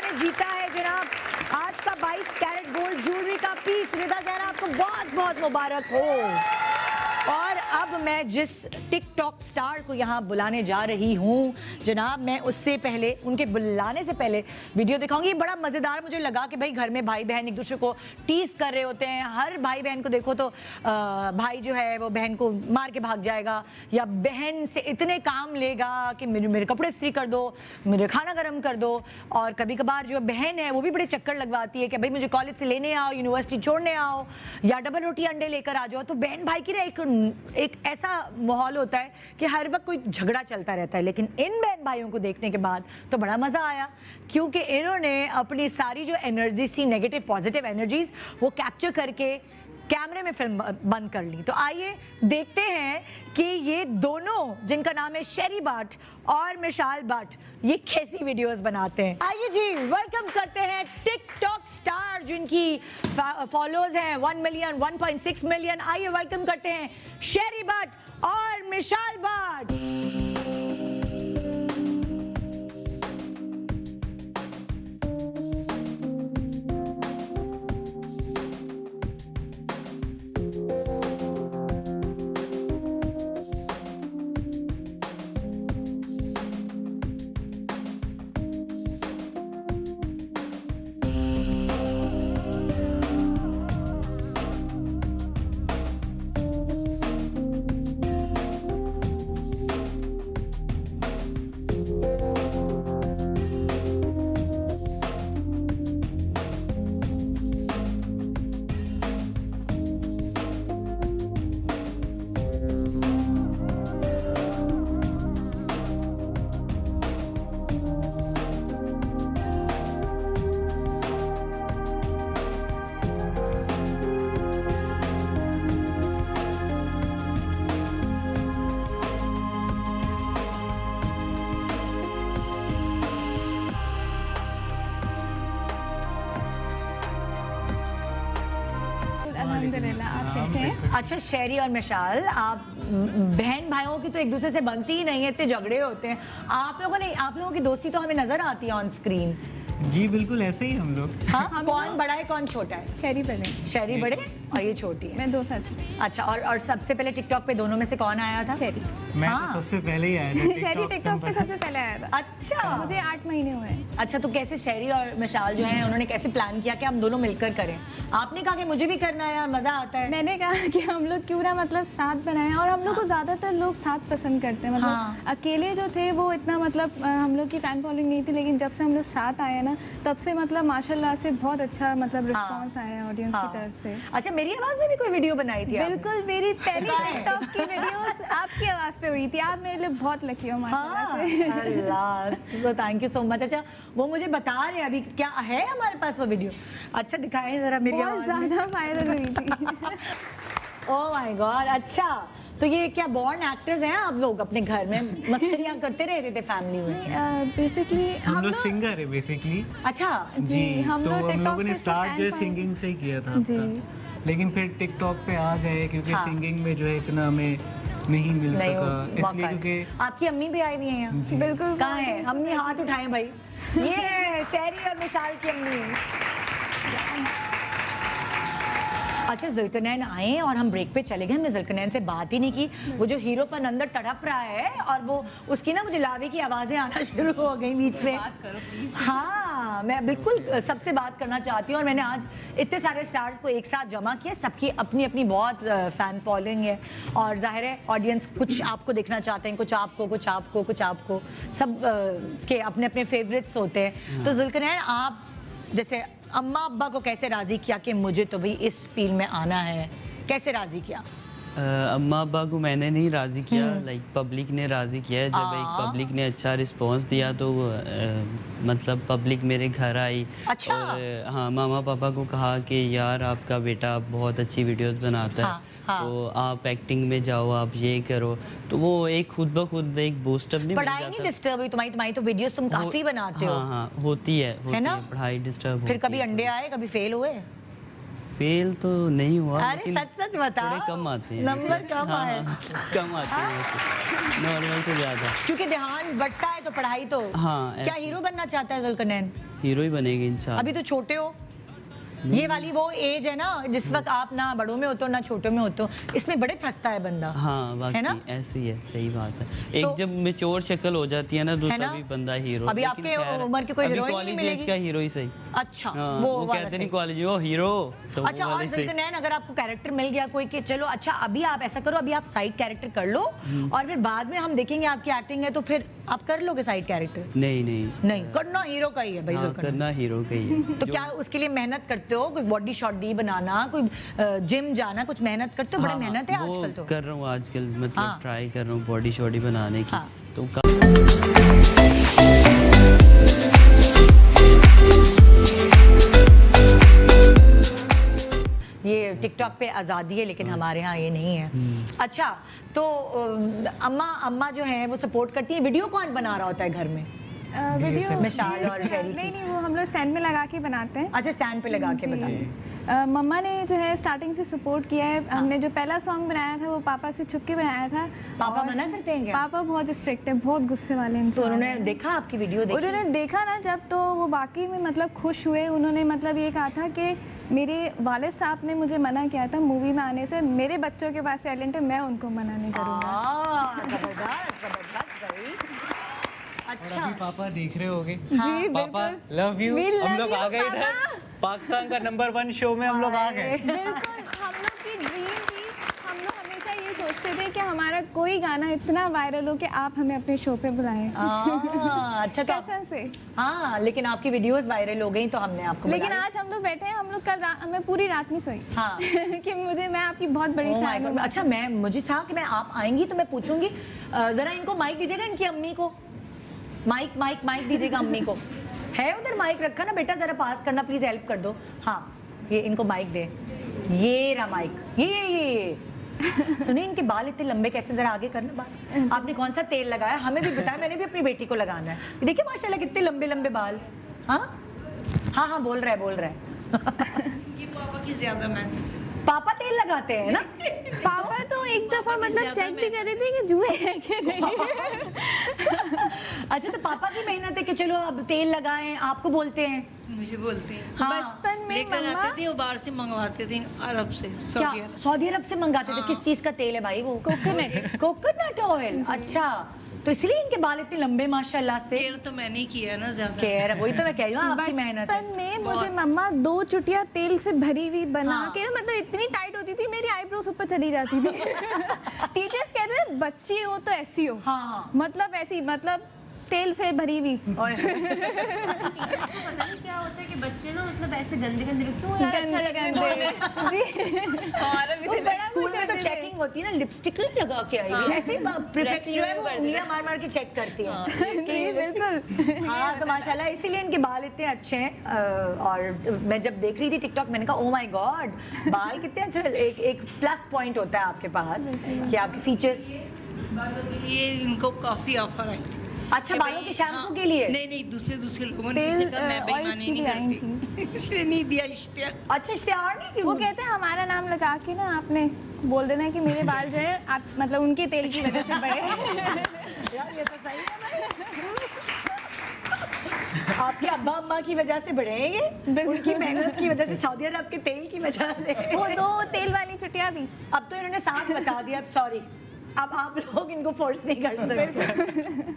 ने जीता है जनाब आज का 22 कैरेट गोल्ड ज्वेलरी का पीस। रिदा जहरा, आपको बहुत बहुत मुबारक हो। और अब मैं जिस टिकटॉक स्टार को यहाँ बुलाने जा रही हूँ जनाब, मैं उससे पहले, उनके बुलाने से पहले वीडियो दिखाऊंगी। बड़ा मज़ेदार मुझे लगा कि भाई घर में भाई बहन एक दूसरे को टीज कर रहे होते हैं। हर भाई बहन को देखो तो भाई जो है वो बहन को मार के भाग जाएगा, या बहन से इतने काम लेगा कि मेरे कपड़े इस्त्री कर दो, मेरे खाना गर्म कर दो। और कभी कभार जो बहन है वो भी बड़े चक्कर लगवाती है कि भाई मुझे कॉलेज से लेने आओ, यूनिवर्सिटी छोड़ने आओ, या डबल रोटी अंडे लेकर आ जाओ। तो बहन भाई की ना एक ऐसा माहौल होता है कि हर वक्त कोई झगड़ा चलता रहता है। लेकिन इन बहन भाइयों को देखने के बाद तो बड़ा मजा आया, क्योंकि इन्होंने अपनी सारी जो एनर्जीज थी, नेगेटिव पॉजिटिव एनर्जीज, वो कैप्चर करके कैमरे में फिल्म बंद कर ली। तो आइए देखते हैं कि ये दोनों, जिनका नाम है शेरी भट्ट और मिशाल भट्ट, ये कैसी वीडियोस बनाते हैं। आइए जी, वेलकम करते हैं टिकटॉक स्टार जिनकी फॉलोअर्स हैं 1 मिलियन 1.6 मिलियन। आइए वेलकम करते हैं शेरी भट्ट और मिशाल भट्ट। अच्छा शेरी और मिशाल, आप बहन भाइयों की तो एक दूसरे से बनती ही नहीं है, इतने झगड़े होते हैं। आप लोगों की दोस्ती तो हमें नजर आती है ऑन स्क्रीन। जी बिल्कुल ऐसे ही हम लोग। हाँ, कौन बड़ा है कौन छोटा है? शेरी बड़े। शेरी बड़े और ये छोटी है। मैं 2 साल। अच्छा, और सबसे पहले टिकटॉक पे दोनों में से कौन आया था? शेरी। मैं तो सबसे पहले ही आया था। शेरी टिकटॉक पे सबसे पहले आया था। अच्छा, मुझे 8 महीने हुए। अच्छा, तो कैसे शेरी और मिशाल जो हैं उन्होंने कैसे प्लान किया कि हम दोनों मिलकर करें? आपने कहा कि मुझे भी करना है और मजा आता है। मैंने कहा कि हम लोग क्यों ना मतलब साथ बनाएं, और हम लोग को ज्यादातर लोग साथ पसंद करते हैं। मतलब अकेले जो थे वो इतना मतलब हम लोग की फैन फॉलोइंग नहीं थी, लेकिन जब से हम लोग साथ आए ना तब से मतलब माशाल्लाह से बहुत अच्छा मतलब रिस्पांस आया है ऑडियंस की तरफ से। अच्छा, मेरी आवाज में भी कोई वीडियो बनाई थी? बिल्कुल, मेरी पहली टिकटॉक की वीडियोस आपकी आवाज पे हुई थी। आप मेरे लिए बहुत लकी हो माशाल्लाह से। अल्लाह, तो थैंक यू सो मच। अच्छा, वो मुझे बता रहे हैं अभी क्या है हमारे पास वो वीडियो? अच्छा, दिखाएं जरा मेरी आवाज। बहुत ज्यादा वायरल हुई थी। Oh my God. अच्छा, तो ये क्या बॉर्न एक्टर्स हैं आप लोग? अपने घर में मस्करियां करते रहते थे फैमिली में? बेसिकली हम लोग सिंगर है बेसिकली। अच्छा जी, तो हम लोगों ने स्टार्ट जो सिंगिंग से ही किया था। लेकिन फिर टिकटॉक पे आ गए क्योंकि सिंगिंग में जो है इतना हमें नहीं मिल सका, इसलिए क्योंकि आपकी अम्मी भी आई हुई हैं यहाँ? बिल्कुल। कहाँ है अम्मी? हाथ उठाएं भाई। ये है चेरी और मिशाल की अम्मी। अच्छा, जुल्करनैन आए और हम ब्रेक पे चले गए, हमने जुल्करनैन से बात ही नहीं की। वो जो हीरोपन अंदर तड़प रहा है और वो उसकी ना मुझे लावे की आवाज़ें आना शुरू हो गई बीच में। हाँ, मैं बिल्कुल सबसे बात करना चाहती हूँ और मैंने आज इतने सारे स्टार्स को एक साथ जमा किया, सबकी अपनी अपनी बहुत फ़ैन फॉलोइंग है और जाहिर है ऑडियंस कुछ आपको देखना चाहते हैं, कुछ आपको, कुछ आपको, कुछ आपको, सब के अपने अपने फेवरेट्स होते हैं। तो जुल्करनैन, आप जैसे अम्मा अब्बा को कैसे राजी किया कि मुझे तो भाई इस फील्ड में आना है, कैसे राजी किया? अम्मा अब्बा को मैंने नहीं राजी किया, लाइक पब्लिक ने राजी किया है। जब एक पब्लिक ने अच्छा रिस्पांस दिया तो मतलब पब्लिक मेरे घर आई। अच्छा। और हाँ, मामा पापा को कहा कि यार आपका बेटा बहुत अच्छी वीडियोस बनाता है, तो आप एक्टिंग में जाओ, आप ये करो। तो वो एक खुद ब खुद एक बूस्टअप नहीं मिल जाता। पढ़ाई नहीं डिस्टर्ब हुई तुम्हारी तो वीडियोस तुम काफी बनाते हो। हाँ, होती है ना? पढ़ाई डिस्टर्ब फिर कभी अंडे आए, कभी फेल हुए? फेल तो नहीं हुआ। अरे सच बता। थोड़े कम आते हैं, नंबर कम आए। कम आते हैं, नॉर्मल से ज्यादा, क्योंकि ध्यान बढ़ता है तो पढ़ाई तो। हाँ। क्या हीरो बनना चाहता है जुल्करनैन? हीरो ही बनेगी इंशाल्लाह। अभी तो छोटे हो, ये वाली वो एज है ना जिस वक्त आप ना बड़ों में होते हो ना छोटों में होते हो, इसमें बड़े फंसता है बंदा। हाँ, है ना? ऐसे ही है, सही बात है। एक तो, जब मैच्योर शक्ल हो जाती है ना तो तभी बंदा हीरो। अभी आपके उम्र के कोई हीरोइन नहीं मिलेगी? कॉलेज का हीरो ही सही। अच्छा, वो कहते नहीं कॉलेज वो हीरो। तो अच्छा, और जुल्करनैन, अगर आपको कैरेक्टर मिल गया कोई कि चलो अच्छा अभी आप ऐसा करो, अभी आप साइड कैरेक्टर कर लो और फिर बाद में हम देखेंगे आपकी एक्टिंग है, तो फिर आप कर लोगे साइड कैरेक्टर? नहीं, करना हीरो का ही है भाई। करना हीरो का ही है। तो क्या उसके लिए मेहनत करते हो? कोई बॉडी शॉट डी बनाना, कोई जिम जाना, कुछ मेहनत करते हो? बड़ी मेहनत है आजकल तो। कर रहा हूँ आजकल, मतलब ट्राई कर रहा हूँ बॉडी शॉडी बनाने की। तो ये टिकटॉक पे आज़ादी है लेकिन हमारे यहाँ ये नहीं है। अच्छा, तो अम्मा जो है वो सपोर्ट करती है। वीडियो कौन बना रहा होता है घर में? वीडियो मिशाल और शेरी? नहीं, वो हम लोग स्टैंड में लगा के बनाते हैं। अच्छा, स्टैंड पे लगा के बनाते हैं। मम्मा ने जो है स्टार्टिंग से सपोर्ट किया है। हमने जो पहला सॉन्ग बनाया था वो पापा से छुप के बनाया था। पापा मना करते हैं क्या? पापा बहुत स्ट्रिक्ट है, बहुत गुस्से वाले इंसान। तो उन्होंने देखा आपकी वीडियो? उन्होंने देखा ना जब, तो वो वाकई में मतलब खुश हुए। उन्होंने मतलब ये कहा था कि मेरे वालिद साहब ने मुझे मना किया था मूवी में आने से, मेरे बच्चों के पास टैलेंट है, मैं उनको मना नहीं करूँगा। अच्छा, अभी पापा देख रहे होगे। जी, पापा लव यू। हम लोग आ गए इधर, पाकिस्तान का नंबर 1 शो में हम लोग आ गए। बिल्कुल, हम लोग की ड्रीम थी। हम लोग हमेशा ये सोचते थे कि हमारा कोई गाना इतना वायरल हो कि आप हमें अपने शो पे बुलाएं। अच्छा, तो कैसे से? हाँ, लेकिन आपकी वीडियोस वायरल हो गई तो हमने आपको लेकिन आज हम लोग बैठे हैं, हम लोग कल हमें पूरी रात नहीं सोई। हाँ। कि मैं आपकी बहुत बड़ी फैन हूँ। अच्छा, मुझे था कि मैं आप आएंगी तो मैं पूछूंगी, जरा इनको माइक दीजिएगा, इनकी अम्मी को माइक दीजिएगा अम्मी को। है उधर माइक रखा ना बेटा, जरा पास करना प्लीज, हेल्प कर दो। हाँ, ये इनको माइक दे, ये रहा माइक। ये सुनिए, इनके बाल इतने लंबे कैसे, जरा आगे करना बात। आपने कौन सा तेल लगाया हमें भी बताया, मैंने भी अपनी बेटी को लगाना है। देखिए माशाल्लाह कितने लंबे लंबे बाल। हाँ, बोल रहा है। ये पापा की ज्यादा मैं पापा तेल लगाते हैं ना? पापा तो एक दफा मतलब चेक भी कर रहे थे कि जुए है कि नहीं। अच्छा, तो पापा की मेहनत है कि चलो अब तेल लगाएं, आपको बोलते हैं? मुझे बोलते हैं। हाँ। बचपन में लेकर आते थे, वो बाहर से मंगवाते थे, अरब से, सऊदी अरब से मंगाते थे। किस चीज का तेल है भाई वो? Coconut oil. अच्छा, तो इसलिए इनके बाल इतने लंबे माशाल्लाह से। केयर तो मैंने किया है ना ज्यादा। केयर, वही तो मैं कह रही हूँ, आपकी मेहनत है। बचपन में मुझे मम्मा 2 चुटिया तेल से भरी हुई बना के, मतलब इतनी टाइट होती थी मेरी आईब्रोज ऊपर चली जाती थी। टीचर्स कहते थे बच्ची हो तो ऐसी हो। हाँ। मतलब ऐसी, मतलब तेल से भरी हुई। पता नहीं क्या होता है कि बच्चे ना मतलब ऐसे गंदे लगते हैं, यार अच्छा लग रहा है जी। हमारा भी स्कूल में तो चेकिंग होती है ना, लिपस्टिक लगा के आई हुई, ऐसे प्रीफेक्ट जो है वो उंगलियां मार के चेक करती हैं। जी बिल्कुल। हाँ, तो माशाल्लाह इसीलिए इनके बाल इतने अच्छे हैं। और मैं जब देख रही थी टिकटॉक, मैंने कहा ओ माय गॉड, बाल कितने अच्छे। एक प्लस पॉइंट होता है आपके पास कि आपके फीचर्स। ये इनको काफी ऑफर आई थी। अच्छा, बालों के शैम्पू के लिए? नहीं, दूसरे लोगों ने इसे कहा, मैं बेईमानी नहीं करती इसलिए नहीं दिया इश्तिहार। अच्छा, इश्तिहार नहीं? वो कहते हैं हमारा नाम लगा के ना आपने बोल देना है कि मेरे बाल जो है आप मतलब उनके तेल की वजह से बढ़े। यार ये तो सही है। आपके अब्बा अम्मा की वजह से बढ़े हैं ये, उनकी मेहनत की वजह से, सऊदी अरब के तेल की वजह से। वो 2 तेल वाली छुट्टियां थी। अब तो इन्होंने साथ बता दिया, अब सॉरी, अब आप लोग इनको फोर्स नहीं कर सकते।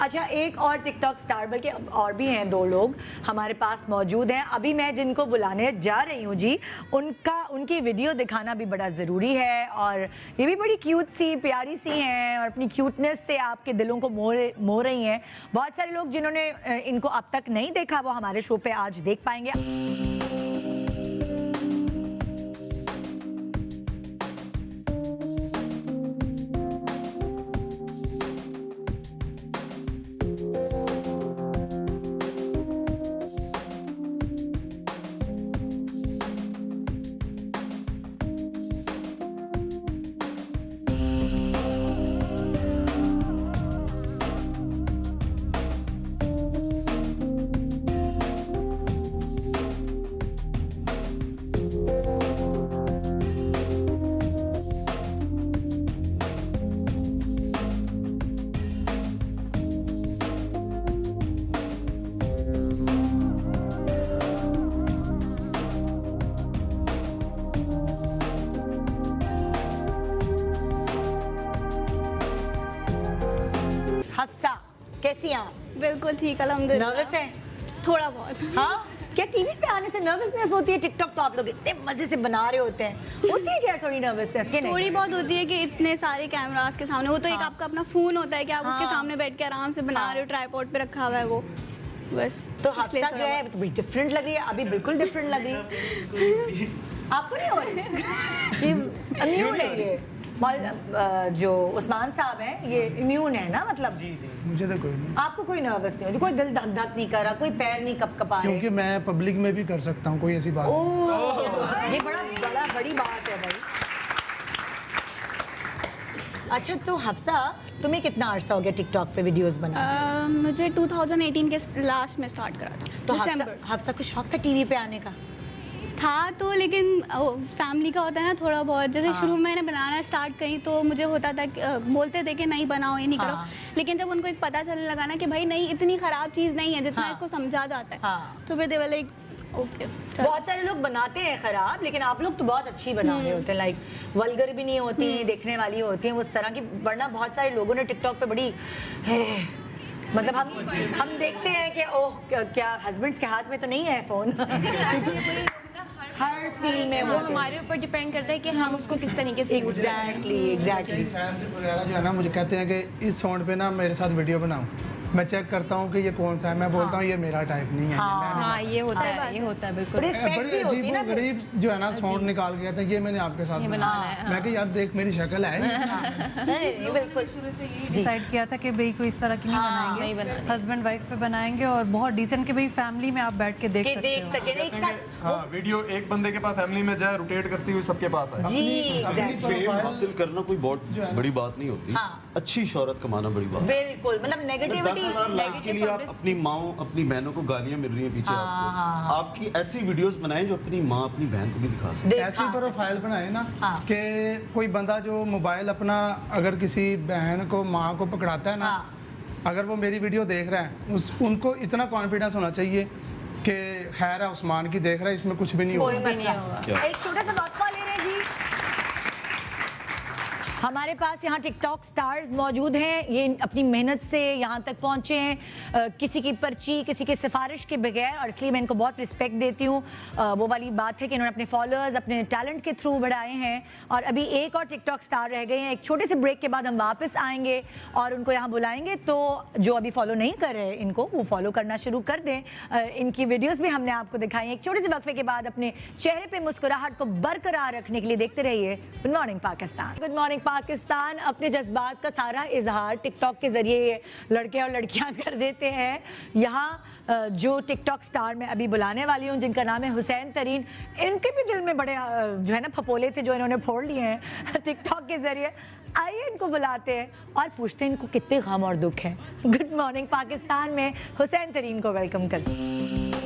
अच्छा, एक और टिकटॉक स्टार, बल्कि और भी हैं 2 लोग हमारे पास मौजूद हैं। अभी मैं जिनको बुलाने जा रही हूँ जी, उनकी वीडियो दिखाना भी बड़ा ज़रूरी है। और ये भी बड़ी क्यूट सी, प्यारी सी हैं और अपनी क्यूटनेस से आपके दिलों को मोह रही हैं। बहुत सारे लोग जिन्होंने इनको अब तक नहीं देखा वो हमारे शो पे आज देख पाएंगे। हफ्सा, कैसी हैं आप? बिल्कुल ठीक, अल्हम्दुलिल्लाह। नर्वस हैं? थोड़ा बहुत। हाँ, क्या टीवी पे आने से नर्वसनेस होती है? टिकटॉक तो आप लोग इतने मजे से बना रहे होते हैं, होती है क्या थोड़ी नर्वसनेस? थोड़ी बहुत होती है कि इतने सारे कैमरास के सामने, वो तो एक आपका अपना फोन होता है कि आप उसके सामने बैठ के आराम से बना रहे हो, ट्राइपॉड पे रखा हुआ है वो, बस। तो हफ्सा जो है तो बड़ी डिफरेंट लग रही है, अभी बिल्कुल डिफरेंट लग रही है। आपको नहीं हो रही? इम्यून है ये जो उस्मान साहब हैं, ये इम्यून है ना, मतलब? जी, मुझे तो कोई नहीं। आपको कोई नर्वस नहीं होती? कोई दिल धक धक नहीं कर रहा, कोई पैर नहीं कपकपा रहे? क्योंकि मैं पब्लिक में भी कर सकता हूँ, कोई ऐसी बात नहीं। ये बड़ी बात है भाई। अच्छा, तो हफ्सा, तुम्हें कितना अरसा हो गया टिकटॉक पे वीडियोस बनाने? मुझे 2018 के लास्ट में स्टार्ट करा था। तो हफ्सा को शौक था टीवी पे आने का? था तो, लेकिन फैमिली का होता है ना थोड़ा बहुत। जैसे शुरू में मैंने बनाना स्टार्ट करी तो मुझे होता था, बोलते थे कि नहीं बनाओ, ये नहीं करो। लेकिन जब उनको एक पता चलने लगा ना कि भाई नहीं, इतनी खराब चीज़ नहीं है जितना इसको समझा जाता है, तो फिर दे वाले ओके। बहुत सारे लोग बनाते हैं खराब, लेकिन आप लोग तो बहुत अच्छी बना रहे होते हैं, लाइक वल्गर भी नहीं होती, देखने वाली होती हैं उस तरह की। वरना बहुत सारे लोगों ने टिकटॉक पे बड़ी मतलब हम देखते हैं कि ओह क्या हस्बैंड्स के हाथ में तो नहीं है फोन। हर फील्ड में वो हमारे ऊपर डिपेंड करता है कि हम उसको किस तरीके से एग्जैक्टली फैंस वगैरह जो है ना मुझे कहते हैं कि इस साउंड पे ना मेरे साथ वीडियो बनाओ। मैं चेक करता हूँ कि ये कौन सा है, मैं बोलता हूँ ये मेरा टाइप नहीं है। हाँ, ये होता है बिल्कुल। बड़े अजीब जो है ना साउंड निकाल के कहते हैं ये मैंने आपके साथ बनाया। मैं कि यार देख मेरी शक्ल है। बिल्कुल डिसाइड किया था कि भाई कोई इस तरह की नहीं बनाएंगे, हस्बैंड वाइफ पे बनाएंगे और बहुत डिसेंट कि भाई फैमिली में आप बैठ के देख सके एक साथ। हाँ, वीडियो एक बंदे के पास फैमिली में जाए, रोटेट करती हुई सबके पास आए। अपनी फेम हासिल करना कोई बहुत बड़ी बात नहीं होती, अच्छी शोहरत कमाना बड़ी बात। बिल्कुल, मतलब नेगेटिविटी लाइक के लिए आप अपनी माँ अपनी बहनों को गालियां मिल रही हैं पीछे आपको, आपकी ऐसी वीडियोस बनाएं जो अपनी माँ अपनी बहन को भी दिखा सके। ऐसी प्रोफाइल बनाए ना कि कोई बंदा जो मोबाइल अपना अगर किसी बहन को माँ को पकड़ाता है ना, अगर वो मेरी वीडियो देख रहा है उनको इतना कॉन्फिडेंस होना चाहिए कि खैर है उस्मान की देख रहा है, इसमें कुछ भी नहीं होगा। एक छोटा सा वक्फा ले रहे जी। हमारे पास यहाँ टिकटॉक स्टार्स मौजूद हैं, ये अपनी मेहनत से यहाँ तक पहुँचे हैं, किसी की पर्ची किसी की सिफारिश के बगैर, और इसलिए मैं इनको बहुत रिस्पेक्ट देती हूँ। वो वाली बात है कि इन्होंने अपने फॉलोअर्स अपने टैलेंट के थ्रू बढ़ाए हैं। और अभी एक और टिकटॉक स्टार रह गए हैं, एक छोटे से ब्रेक के बाद हम वापस आएंगे और उनको यहाँ बुलाएंगे, तो जो अभी फॉलो नहीं कर रहे इनको वो फॉलो करना शुरू कर दें। इनकी वीडियोस भी हमने आपको दिखाई हैं। एक छोटे से वक्फे के बाद अपने चेहरे पे मुस्कुराहट को बरकरार रखने के लिए देखते रहिए good morning Pakistan. Good morning Pakistan अपने जज्बात का सारा इजहार टिकटॉक के जरिए लड़के और लड़कियां कर देते हैं। यहाँ जो टिकटॉक स्टार मैं अभी बुलाने वाली हूँ जिनका नाम है हुसैन तरीन, इनके भी दिल में बड़े जो है ना फपोले थे जो इन्होंने फोड़ लिए हैं टिकटॉक के जरिए। आइए इनको बुलाते हैं और पूछते हैं इनको कितने गम और दुख हैं। गुड मॉर्निंग पाकिस्तान में हुसैन तरीन को वेलकम करते हैं।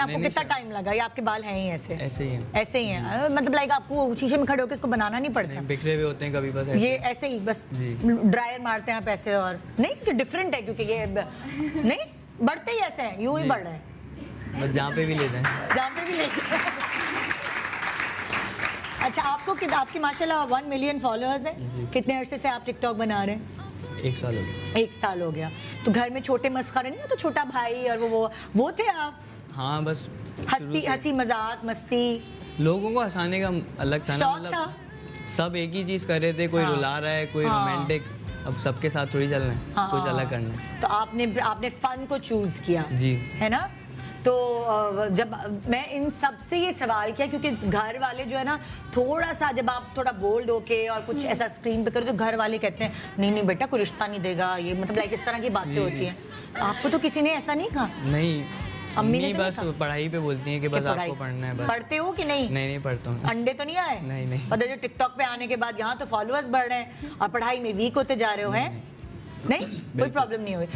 आपको कितना टाइम लगा? ये आपके बाल हैं ही ऐसे ऐसे ही हैं मतलब लाइक आपको शीशे में खड़े होकर इसको बनाना नहीं पड़ता? बिखरे हुए होते हैं कभी बस ये ऐसे ही बस ड्रायर मारते हैं आप ऐसे और नहीं डिफरेंट है क्योंकि ये नहीं बढ़ते ही ऐसे हैं यूं ही बढ़ रहे हैं बस जहाँ पे भी ले जाएं जहाँ पे भी ले जाएं। अच्छा आपको आपकी माशाल्लाह 1 मिलियन फॉलोअर्स हैं। कितने अरसे से आप टिकटॉक बना रहे हैं? 1 साल हो गया। 1 साल हो गया। तो घर में छोटे मस्खरे नहीं तो छोटा भाई और वो थे आप? हाँ बस हंसी मजाक मस्ती लोगों को हंसाने का अलग था ना मतलब सब एक ही चीज कर रहे थे कोई रुला रहा है कोई रोमांटिक अब सबके साथ थोड़ी चलना है कुछ अलग करना है तो आपने फन को चूज किया जी है ना। तो जब मैं इन सब से ये सवाल किया क्योंकि घर वाले जो है ना थोड़ा सा जब आप थोड़ा बोल्ड होके और कुछ ऐसा स्क्रीन पे करो तो घर वाले कहते हैं नहीं नहीं बेटा कोई रिश्ता नहीं देगा ये मतलब लाइक इस तरह की बातें होती हैं। आपको तो किसी ने ऐसा नहीं कहा? नहीं अम्मी ने बस पढ़ाई पे बोलती हैं कि बस आपको पढ़ना है बस। पढ़ते हो कि नहीं? नहीं पढ़ता हूँ। अंडे तो नहीं आए? नहीं पता जो टिकटॉक पे आने के बाद यहाँ तो फॉलोअर्स बढ़ रहे हैं और पढ़ाई में वीक होते जा रहे हो हैं नहीं कोई प्रॉब्लम नहीं हुई।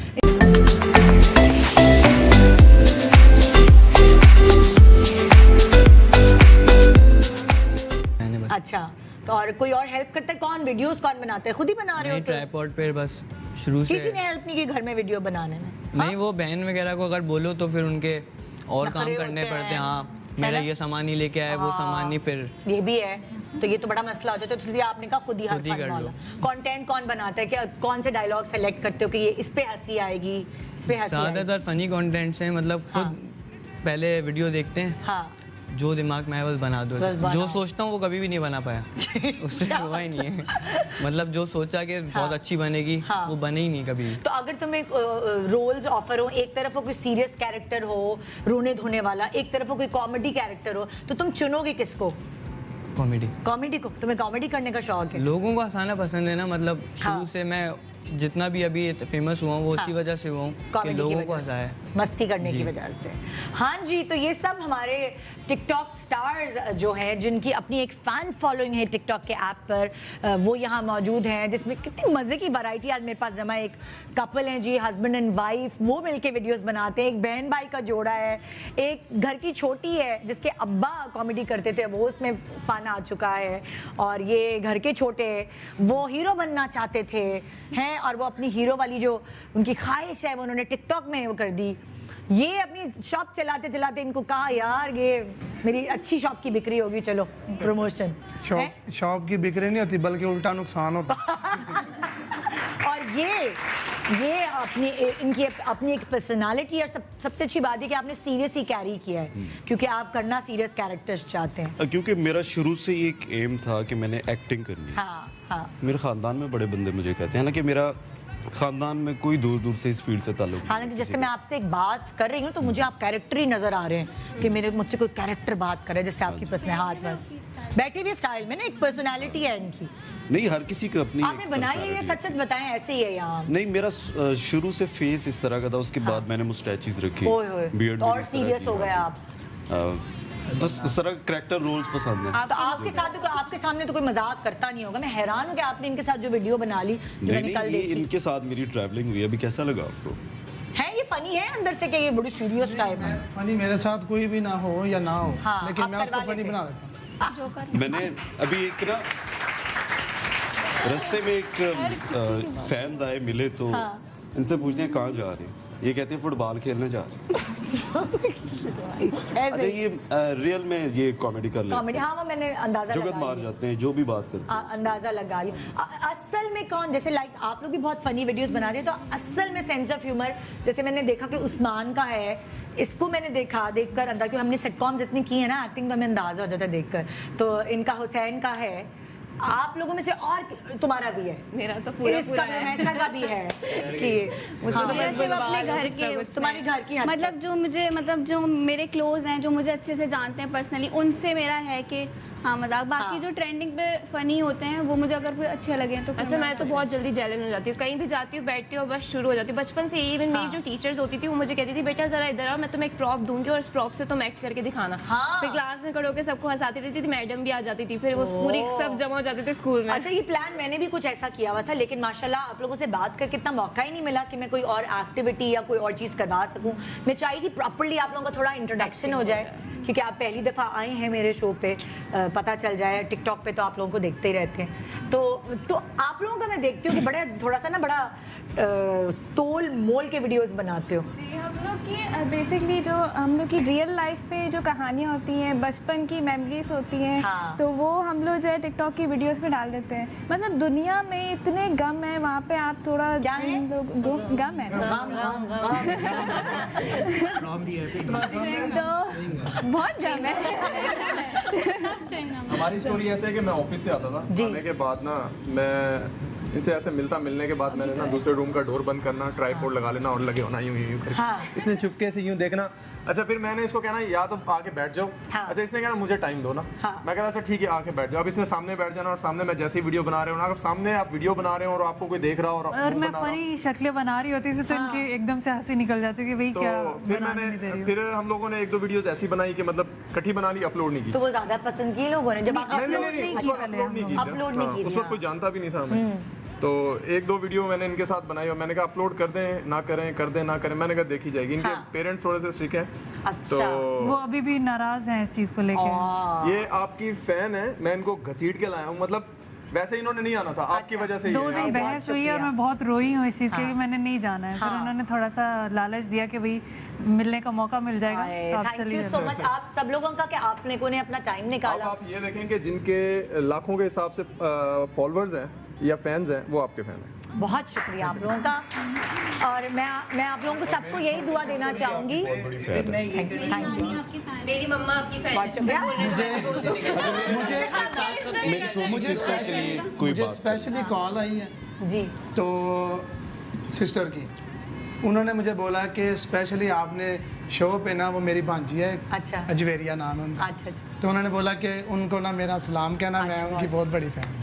अच्छा तो और कोई और हेल्प करता है? कौन वीडियोस कौन बनाते हैं? खुद ही बना रहे हो? ट्राइपॉड पे बस शुरू से किसी ने हेल्प नहीं की घर में वीडियो बनाने में? नहीं वो बहन वगैरह को अगर बोलो तो फिर उनके और काम करने पड़ते हैं। हाँ मेरा ये सामान ही लेके आए वो सामान नहीं फिर ये भी है तो ये तो बड़ा मसला हो जाता है। तो इसलिए आपने कहा खुद ही कर लो। कंटेंट कौन बनाता है? क्या कौन से डायलॉग सेलेक्ट करते हो कि ये इस पे हंसी आएगी इस पे हंसी? ज्यादातर फनी कंटेंट्स हैं मतलब खुद पहले वीडियो देखते हैं हाँ जो दिमाग में है बस बना दो। जो सोचता हूँ वो कभी भी नहीं बना पाया उससे हुआ ही नहीं है मतलब जो सोचा कि बहुत अच्छी बनेगी वो बने ही नहीं कभी। तो अगर तुम्हें रोल्स ऑफर हो एक तरफ हो कोई सीरियस कैरेक्टर हो रोने धोने वाला एक तरफ हो कोई कॉमेडी कैरेक्टर हो तो तुम चुनोगे किसको? कॉमेडी को। तुम्हें कॉमेडी करने का शौक है? लोगों को हंसाना पसंद है ना मतलब शुरू से मैं जितना भी अभी फेमस हुआ हूँ वो उसी वजह से हुआ हूँ कि लोगों को हंसाया मस्ती करने की वजह से। हाँ जी तो ये सब हमारे टिकटॉक स्टार्स जो हैं जिनकी अपनी एक फैन फॉलोइंग है टिकटॉक के ऐप पर वो यहाँ मौजूद हैं जिसमें कितनी मज़े की वैरायटी आज मेरे पास जमा। एक कपल हैं जी हस्बैंड एंड वाइफ वो मिलके वीडियोस बनाते हैं। एक बहन भाई का जोड़ा है। एक घर की छोटी है जिसके अब्बा कॉमेडी करते थे वो उसमें फन आ चुका है। और ये घर के छोटे वो हीरो बनना चाहते थे हैं और वो अपनी हीरो वाली जो उनकी ख्वाहिश है वो उन्होंने टिकटॉक में वो कर दी। ये अपनी शॉप चलाते चलाते इनको कहा यार ये मेरी अच्छी शॉप की बिक्री होगी चलो प्रमोशन। शॉप की बिक्री नहीं होती बल्कि उल्टा नुकसान होता और ये अपनी इनकी अपनी एक पर्सनालिटी और सबसे अच्छी बात है कि आपने सीरियस ही कैरी किया है क्योंकि आप करना सीरियस कैरेक्टर्स चाहते हैं। क्योंकि मेरा शुरू से एक एम था कि मैंने एक्टिंग करनी है। हाँ। मेरे खानदान में बड़े बंदे मुझे कहते हैं ना कि मेरा खानदान में कोई दूर दूर से इस फील्ड से ताल्लुक नहीं। हालांकि जैसे मैं आपसे एक बात कर रही हूँ तो मुझे आप कैरेक्टर ही नजर आ रहे हैं कि मुझसे कोई कैरेक्टर बात करे जैसे आपकी पर्सनल हाथ में बैठी हुई स्टाइल में ना एक पर्सनालिटी है इनकी। नहीं हर किसी की अपनी आपने बनाई है ये सच बताएं ऐसे ही है यहाँ? नहीं मेरा शुरू से फेस इस तरह का था उसके बाद मैंने मुस्टैचीज रखी बियर्ड और सीरियस हो गया आप बस उस तरह कैरेक्टर रोल्स पसंद है। तो आपके सामने तो कोई मजाक करता नहीं होगा। मैं हैरान हूँ कि आपने इनके साथ जो वीडियो बना ली जो मैंने कल देखी। इनके साथ मेरी ट्रैवलिंग हुई अभी कैसा लगा आपको? है ये फनी है अंदर से कि ये बड़ी सीरियस टाइप है? फनी मेरे साथ कोई भी ना हो या ना हो लेकिन मैं आपको फनी बना देता हूँ। मैंने अभी एक ना रास्ते में एक फैंस आए मिले तो इनसे पूछते हैं कहाँ जा रहे हैं, ये कहते हैं फुटबॉल खेलने जा रहे हैं। अच्छा ये रियल में ये कॉमेडी कर लेते हैं। हाँ वो मैंने अंदाजा जुगत मार जाते हैं जो भी बात करते हैं, अंदाजा लगा लिया। असल में कौन, जैसे लाइक आप लोग भी बहुत फनी वीडियोस बना रहे हैं, तो असल में सेंस ऑफ ह्यूमर जैसे मैंने देखा कि उस्मान का है, इसको मैंने देखकर अंदाजा, क्योंकि हमने सिटकॉम्स इतनी की है ना, एक्टिंग का हमें अंदाजा हो जाता है देखकर, तो इनका हुसैन का है, आप लोगों में से और तुम्हारा भी है, मेरा तो पूरा ऐसा का भी है कि सिर्फ अपने घर के, तुम्हारे घर की मतलब जो मुझे, मतलब जो मेरे क्लोज हैं, जो मुझे अच्छे से जानते हैं पर्सनली, उनसे मेरा है कि हाँ मजाक, बाकी जो ट्रेंडिंग पे फनी होते हैं वो मुझे अगर कोई अच्छे लगे तो। अच्छा मैं तो बहुत जल्दी जेलन हो जाती हूँ, कहीं भी जाती हूँ बैठती हूँ बस शुरू हो जाती हूँ। बचपन से इवन मेरी जो टीचर्स होती थी वो मुझे कहती थी बेटा जरा इधर आओ, मैं तुम्हें एक प्रॉप दूंगी और उस प्रॉप से तुम एक्ट करके दिखाना। फिर क्लास में खड़े होकर सबको हंसाती रहती थी, मैडम भी आ जाती थी, फिर वो पूरी सब जमा हो जाते थे स्कूल में। अच्छा ये प्लान मैंने भी कुछ ऐसा किया हुआ था, लेकिन माशाल्लाह आप लोगों से बात करके इतना मौका ही नहीं मिला कि मैं कोई और एक्टिविटी या कोई और चीज़ करवा सकूं। मैं चाहिए कि प्रॉपर्ली आप लोगों का थोड़ा इंट्रोडक्शन हो जाए, क्योंकि आप पहली दफ़ा आए हैं मेरे शो पे, पता चल जाए। टिकटॉक पे तो आप लोगों को देखते ही रहते हैं, तो आप लोगों का मैं देखती हूँ कि बड़े थोड़ा सा ना बड़ा तोल मोल के वीडियोस बनाते हो। जी हम लोग की बेसिकली जो हम लोग की रियल लाइफ पे जो कहानियाँ होती हैं, बचपन की मेमोरीज होती हैं, तो वो हम लोग जो है टिकटॉक की वीडियोस पे डाल देते हैं। मतलब दुनिया में इतने गम है, वहाँ पे आप थोड़ा क्या है? गम है तो बहुत गम है। हमारी स्टोरी ऐसे है कि मैं ऑफिस से आता था, आने के बाद ना मैं इनसे ऐसे मिलने के बाद मैंने ना दूसरे रूम का डोर बंद करना, ट्राइपॉड लगा लेना और लगे होना यूं करके। इसने चुपके से यूं देखना। अच्छा फिर मैंने इसको कहना या तो आके बैठ जाओ। अच्छा इसने कहना मुझे टाइम दो ना। मैं कहता अच्छा ठीक है आके बैठ जाओ। अब इसने सामने बैठ जाना और सामने मैं जैसे ही वीडियो बना रहे हो ना, अगर सामने आप वीडियो बना रहे हो और आपको कोई देख रहा हो और मैं फनी शक्लें बना रही होती थी तो इनकी एकदम से हंसी निकल जाती कि भाई क्या। फिर हम लोगों ने एक दो वीडियोस ऐसी बनाई कि मतलब कटी बना ली, अपलोड नहीं की। तो वो ज्यादा पसंद की लोगों ने जब अपलोड नहीं की, उस वक्त कोई जानता भी नहीं था हमें। तो एक दो वीडियो मैंने इनके साथ बनाई और मैंने कहा अपलोड कर दें ना करें, कर दें ना करें। मैंने कहा देखी जाएगी। इनके पेरेंट्स थोड़े से स्ट्रिक्ट हैं। अच्छा। तो वो अभी भी नाराज हैं इस चीज को लेकर। ये आपकी फैन है, मैं इनको घसीट के लाया हूँ। मतलब वैसे इन्होंने नहीं आना था, आपकी वजह से। 2 दिन बहस हुई और मैं बहुत रोई हूँ इस चीज के, मैंने नहीं जाना है। फिर उन्होंने थोड़ा सा लालच दिया कि भाई मिलने का मौका मिल जाएगा तो आप चलिए। थैंक यू सो मच आप सब लोगों का कि आप लोगों ने अपना टाइम निकाला। आप ये देखें कि जिनके लाखों के हिसाब से फॉलोअर्स हैं या फैंस हैं, वो आपके फैन हैं। बहुत शुक्रिया आप लोगों का। और मैं आप लोगों को सबको यही दुआ देना चाहूंगी। मेरी मम्मा आपकी फैन है। मुझे स्पेशली कॉल आई है जी, तो सिस्टर की, उन्होंने मुझे बोला कि स्पेशली आपने शो पे ना, वो मेरी भांजी है, अच्छा अजवेरिया नाम है उनका। अच्छा अच्छा। तो उन्होंने बोला कि उनको ना मेरा सलाम कहना, मैं उनकी बहुत बड़ी फैन हूँ।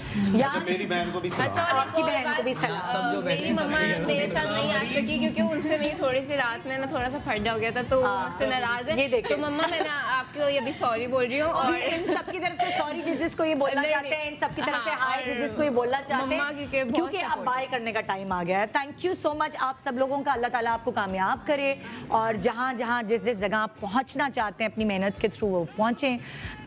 अच्छा मेरी बहन को भी सलाम। आपकी बहन को भी सलाम। मेरी मम्मा मेरे साथ नहीं आ सकी क्योंकि उनसे मेरी थोड़ी सी रात में ना थोड़ा सा फट हो गया था, तो मुझसे नाराज है। तो मम्मा मैं ना आपको ये भी सॉरी बोल रही हूँ और इन सबकी तरफ से सॉरी जिसको ये बोलना चाहते हैं, इन सबकी तरफ से हाय जिसको ये बोलना चाहते हैं, क्योंकि अब बाय करने का टाइम आ गया है। थैंक यू सो मच आप सब लोगों का। अल्लाह ताला आपको कामयाब करे और जहाँ जहाँ जिस जगह आप पहुँचना चाहते हैं अपनी मेहनत के थ्रू वो पहुँचें।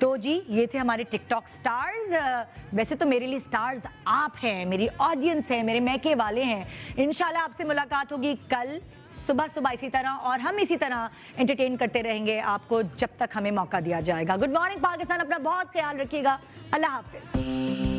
तो जी ये थे हमारे टिकटॉक स्टार्स। वैसे तो मेरे लिए स्टार्स आप हैं, मेरी ऑडियंस है, मेरे मैके वाले हैं। इंशाल्लाह आपसे मुलाकात होगी कल सुबह इसी तरह, और हम इसी तरह एंटरटेन करते रहेंगे आपको जब तक हमें मौका दिया जाएगा। गुड मॉर्निंग पाकिस्तान, अपना बहुत ख्याल रखिएगा। अल्लाह हाफिज।